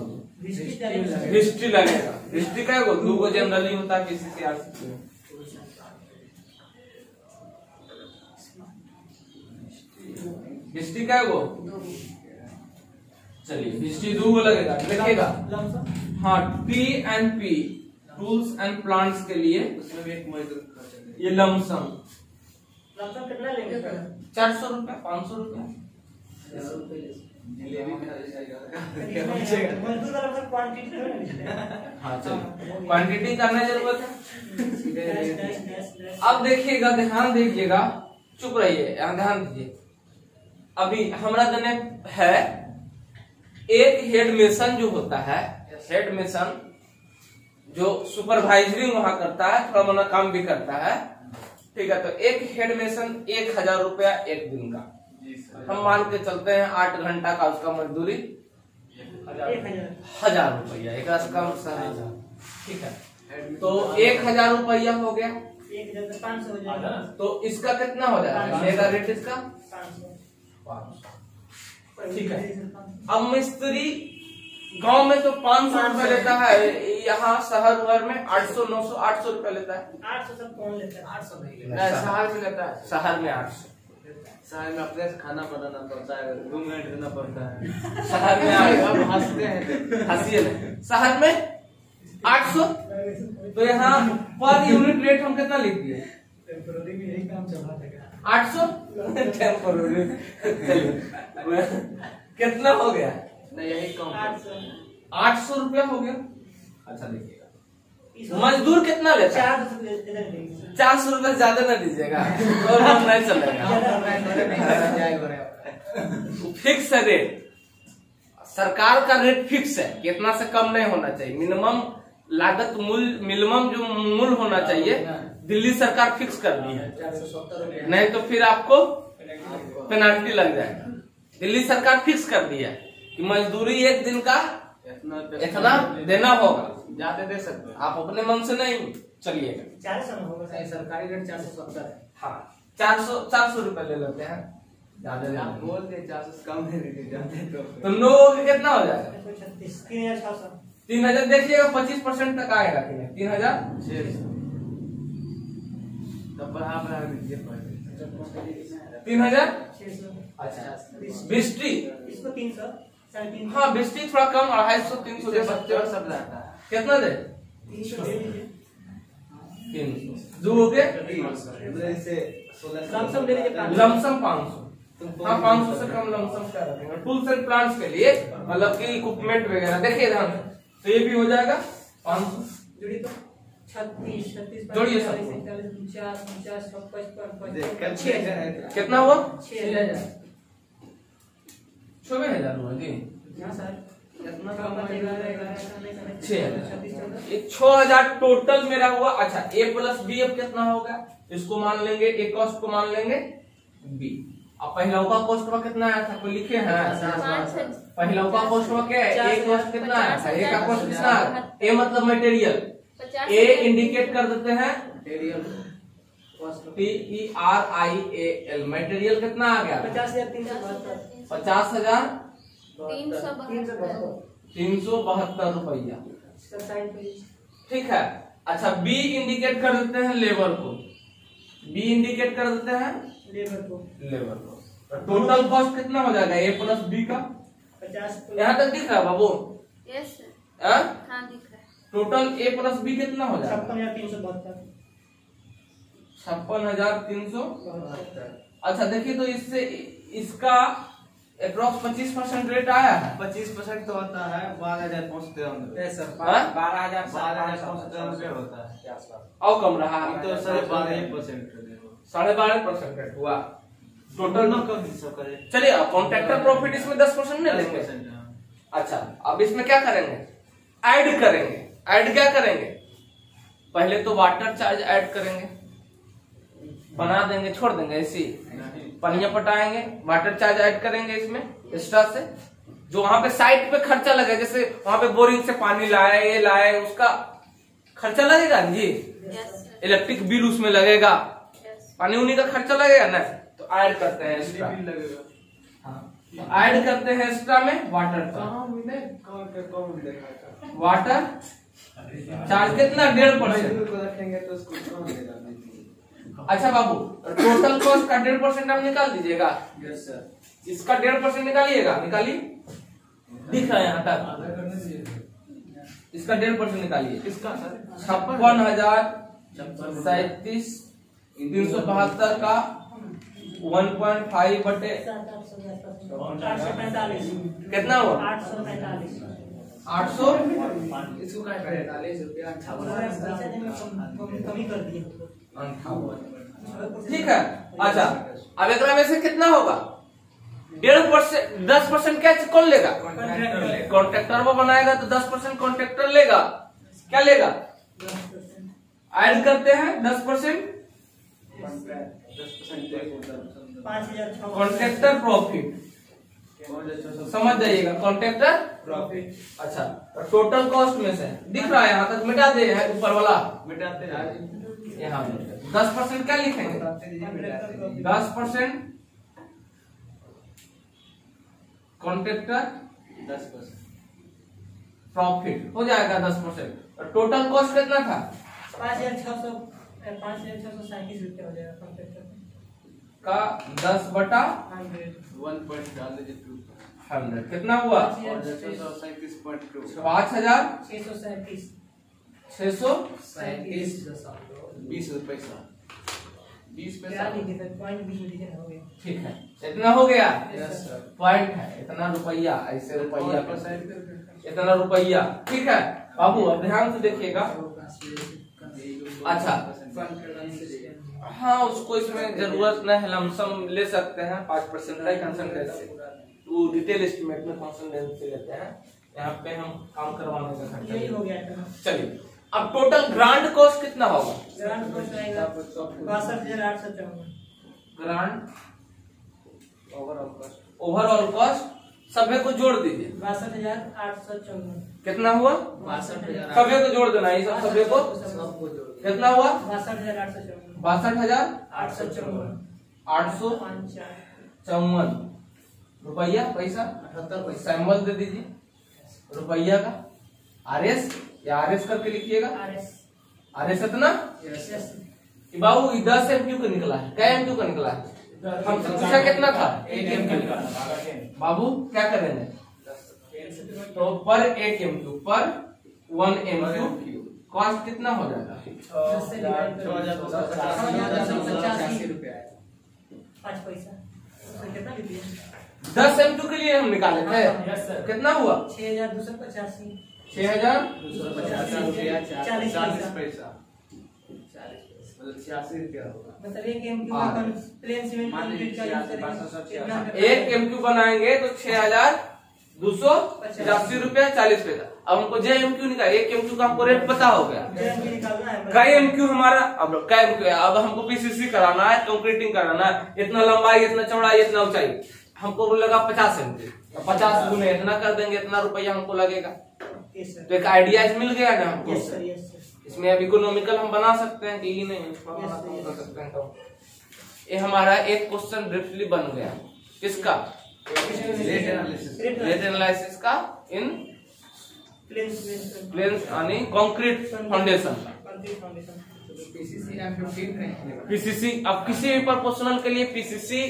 हिस्ट्री लगेगा। हिस्ट्री कै गो? 2 गो जनरली होता है पीसीसी आरसीसी में। हिस्ट्री कै गो? चलिए हिस्ट्री 2 गो लगेगा। लिखेगा हाँ T&P टूल्स एंड प्लांट्स के लिए उसमें भी एक मजदूर खर्च ये लमसम लमसम कितना लेंगे सर? 400 रुपया 500 रुपया। जिलेबी खा जाएगा मजदूर का लमसम क्वांटिटी है ना। हाँ चलिए क्वांटिटी करना जरूरत है। डैश अब देखिएगा, ध्यान दीजिएगा, चुप रहिए, यहाँ ध्यान दीजिए। अभी हमारा देने है एक हेड मेसन जो होता है, हेड मेसन जो सुपरवाइजरी वहां करता है, थोड़ा मोड़ा काम भी करता है, ठीक है। तो एक हेड मेसन 1000 रुपया एक दिन का। हम मान के चलते हैं 8 घंटा का उसका मजदूरी 1000 रुपया, एक कम ठीक है। तो 1000 रुपया हो गया। 500 हो जाएगा। तो इसका कितना हो जाएगा रेट इसका? 500 ठीक है। अब मिस्त्री गांव में तो 500 रुपए लेता है, यहाँ शहर में 800 900 800 रुपए लेता है। 800 सब कौन लेता है? 800 नहीं नहीं, शहर में लेता है। शहर में 800। शहर में अपने से खाना बनाना पड़ता है, रूम रेंट देना पड़ता है। शहर में अब हंसते हैं हंसिए नहीं। शहर में 800। तो यहाँ पर यूनिट रेट हम कितना लिख दिए? टेम्पोररी में यही काम चल रहा था। 800 टेम्पोररी। कितना हो गया? नहीं यही कम 800 रुपया हो गया। अच्छा देखिएगा मजदूर कितना लेता है? 400 रुपए ज्यादा न दीजिएगा और हम नहीं चलेगा। फिक्स रेट, सरकार का रेट फिक्स है, कितना से कम नहीं होना चाहिए। मिनिमम लागत मूल्य मिनिमम जो मूल्य होना चाहिए दिल्ली सरकार फिक्स कर दी है, 470 रुपये। नहीं तो फिर आपको पेनाल्टी लग जाएगा। दिल्ली सरकार फिक्स कर दी है कि मजदूरी एक दिन का इतना देना होगा, ज्यादा दे सकते हैं। आप अपने मन से नहीं चलिएगा। 400 में होगा सर। सरकारी रेट 470 है। हाँ 400 रुपए ले लेते हैं, ज्यादा आप बोल दे 400 से कम दे दीजिए जाते तो। तो इन लोगों का कितना हो जाएगा? 36, 3600। 3000 देखिएगा, 25% तक आएगा कि नहीं? 3000 तब बढ़ा दीजिए 3000। 600। अच्छा बिस्ट्री, इसको 300, 350। हाँ बिस्ट्री थोड़ा कम, 250 300 दे सकते हो। सब जाता है। कितना दे? 300 दे दीजिए। 300 दो के लमसम दे दीजिए 500। लमसम 500। हाँ 500 से कम लमसम क्या रखेंगे? टूल्स एंड प्लांट्स के लिए, मतलब कि इक्विपमेंट वगैरह देखिए ध्यान से, तो ये भी हो जाएगा 500। जोड़ी तो 36, 36, जोड़िए 45, सबको। 49, 50, 55, देख कर 6000। कितना हुआ? 6000। 6000 हुआ जी। हाँ सर। इतना कम कम बचेगा, 36, ये 6000 टोटल मेरा हुआ। अच्छा ए प्लस बी अब कितना होगा? इसको मान लेंगे ए, कॉस्ट को मान लेंगे बी। अब पहला का कॉस्ट में कितना आया था, कोई लिखे हैं? पहला का कॉस्ट में क्या है? ए कॉस्ट कितना आया था? ए का कॉस्ट कितना आया? ए मतलब मटेरियल, ए इंडिकेट कर देते हैं TERIAL, मटेरियल कितना आ गया? 50,372। 50,372 रुपया। ठीक है। अच्छा बी इंडिकेट कर देते हैं लेबर को, बी इंडिकेट कर देते हैं लेबर को। टोटल कॉस्ट कितना हो जाएगा ए प्लस बी का? 50। यहाँ तक दिख रहा है बाबू? यस हाँ? हाँ दिख रहा है। टोटल ए प्लस बी कितना हो जाएगा? 56,372। 56,372। अच्छा देखिए, तो इससे इसका अप्रोक्स 25% रेट आया है। 25% तो होता है 12,593 सर। हाँ? 12,593 होता है और कम रहा है तो सर 12% 12.5% रेट हुआ टोटल। ना कम सब करे। चलिए कॉन्ट्रैक्टर प्रॉफिट इसमें 10% नहीं लेंगे। 10%। अच्छा अब इसमें क्या करेंगे? ऐड करेंगे। ऐड क्या करेंगे? पहले तो वाटर चार्ज ऐड करेंगे, बना देंगे, छोड़ देंगे ऐसे पनिया पटाएंगे, वाटर चार्ज ऐड करेंगे इसमें एक्स्ट्रा से। जो वहां पे साइट पे खर्चा लगे, जैसे वहां पे बोरिंग से पानी लाए, ये लाए, उसका खर्चा लगेगा जी। यस इलेक्ट्रिक बिल उसमें लगेगा, यस। पानी उनी का खर्चा लगेगा ना, तो ऐड करते हैं एक्स्ट्रा। बिल लगेगा। तो ऐड करते हैं एक्स्ट्रा में वाटर चार्ज। कहाँ मिले? कहाँ देखा था? वाटर चार्ज कितना? 1.5%। को रखेंगे तो उसको कहाँ मिलेगा? अच्छा बाबू, टोटल कॉस्ट का 1.5% आप निकाल दीजिएगा। Yes sir. इसका 1.5% निकालिएगा, निकालिए, दिख रहा है यहाँ तक। आधा करने दीजिए। इसका 1.5% निकालिए। किसका सर? 56,372 का 1.5 बटे 845। कितना हुआ? 845। 800। इसको काट रहे 40 रुपया 58। कमी कर दिए। ठीक है। अच्छा अब एक में से कितना होगा? 1.5%, 10% क्या कौन लेगा? कॉन्ट्रैक्टर वो बनाएगा तो 10% कॉन्ट्रैक्टर लेगा। क्या लेगा? 10%। ऐड करते हैं 10%, 5,600। Contractor profit. समझ जाइएगा, कॉन्ट्रैक्टर प्रॉफिट। अच्छा टोटल कॉस्ट में से दिख रहा है यहाँ तक, मिटा दे है ऊपर वाला, मिटाते जाइए। यहाँ 10% क्या लिखेंगे? 10% कॉन्ट्रैक्टर 10% प्रॉफिट हो जाएगा 10%। और टोटल कॉस्ट कितना था? 5,637 रुपया हो जाएगा कॉन्ट्रैक्टर का 10/100 100 कितना हुआ? 637.2 5,637 20 पैसा 20 क्या पैसा। लिखे थे? पॉइंट 20 लिखे हो गए। ठीक है, इतना हो गया। Yes sir. पॉइंट है इतना रुपया, ऐसे रुपया इतना रुपया। ठीक है बाबू, अब ध्यान से देखिएगा। अच्छा हाँ, उसको इसमें जरूरत नहीं है, लमसम ले सकते हैं 5% का कंसल्टेंसी, वो डिटेल एस्टिमेट में कंसल्टेंसी लेते हैं, यहाँ पे हम काम करवाने का खर्चा। यही हो गया था। चलिए अब टोटल ग्रांट कॉस्ट कितना होगा? ग्रांट कॉस्ट आएगा 62,854। ग्रांट ओवरऑल कॉस्ट सभी को जोड़ दीजिए। 62,854। कितना हुआ? 62,000 सभी को जोड़ देना, ये सब सभी को सबको जोड़ दो। कितना हुआ? 62,854। 62,854 रुपया पैसा 78 पैसा। सैम्बल दे दीजिए रुपया का। आरएस या आरएस करके लिखिएगा। आरएस इतना यस। बाबू 10 एमक्यू का निकला है। क्या एमक्यू का निकला है? हमसे पूछा कितना था? 1 एमक्यू। बाबू क्या करेंगे? तो पर 1 एमक्यू पर 1 एमक्यू कॉस्ट कितना हो जाएगा? 6,285 रुपया है। 5 पैसा। तो कितना लीजिए? 10 एमक्यू के लिए हम निकाले थे। Yes sir. कितना हुआ? 6,285। 6,285 रुपया 40 पैसा। 86 रुपया होगा। मतलब 1 एमक्यू का प्लेन सीमेंट कंक्रीट का यूज करेंगे। 1 एमक्यू बनाएंगे तो 6,285 रुपया 40 पैसा। अब हमको जे एमक्यू निकाल, 1 एमक्यू का हमको रेट पता हो गया। निकालना है। कई एमक्यू हमारा अब कई एमक्यू है। अब हमको पीसीसी कराना है, कंक्रीटिंग कराना है, इतना लंबाई, इतना चौड़ाई, इतना ऊंचाई, हमको लगा 50 एमक्यू। 50 गुने इतना कर देंगे, इतना रुपया हमको लगेगा। तो एक आइडिया मिल गया ना हमको। Yes sir, yes sir. इसमें अब इकोनॉमिकल हम बना सकते हैं कि ये नहीं कर सकते हैं। तो ये हमारा एक क्वेश्चन ब्रीफली बन गया। किसका? रेट एनालिसिस का इन प्लेन यानी कंक्रीट फाउंडेशन। पीसीसी M15 है। पीसीसी अब किसी भी प्रोपोर्शनल के लिए पीसीसी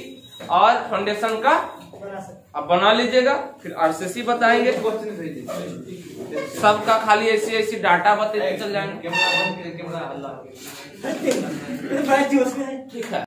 और फाउंडेशन का बना सकते। अब बना लीजिएगा, फिर आरसीसी बताएंगे। सबका खाली ऐसी डाटा बताते चल जाएंगे। कैमरा हल्ला। बड़ा जोश में है। ठीक है।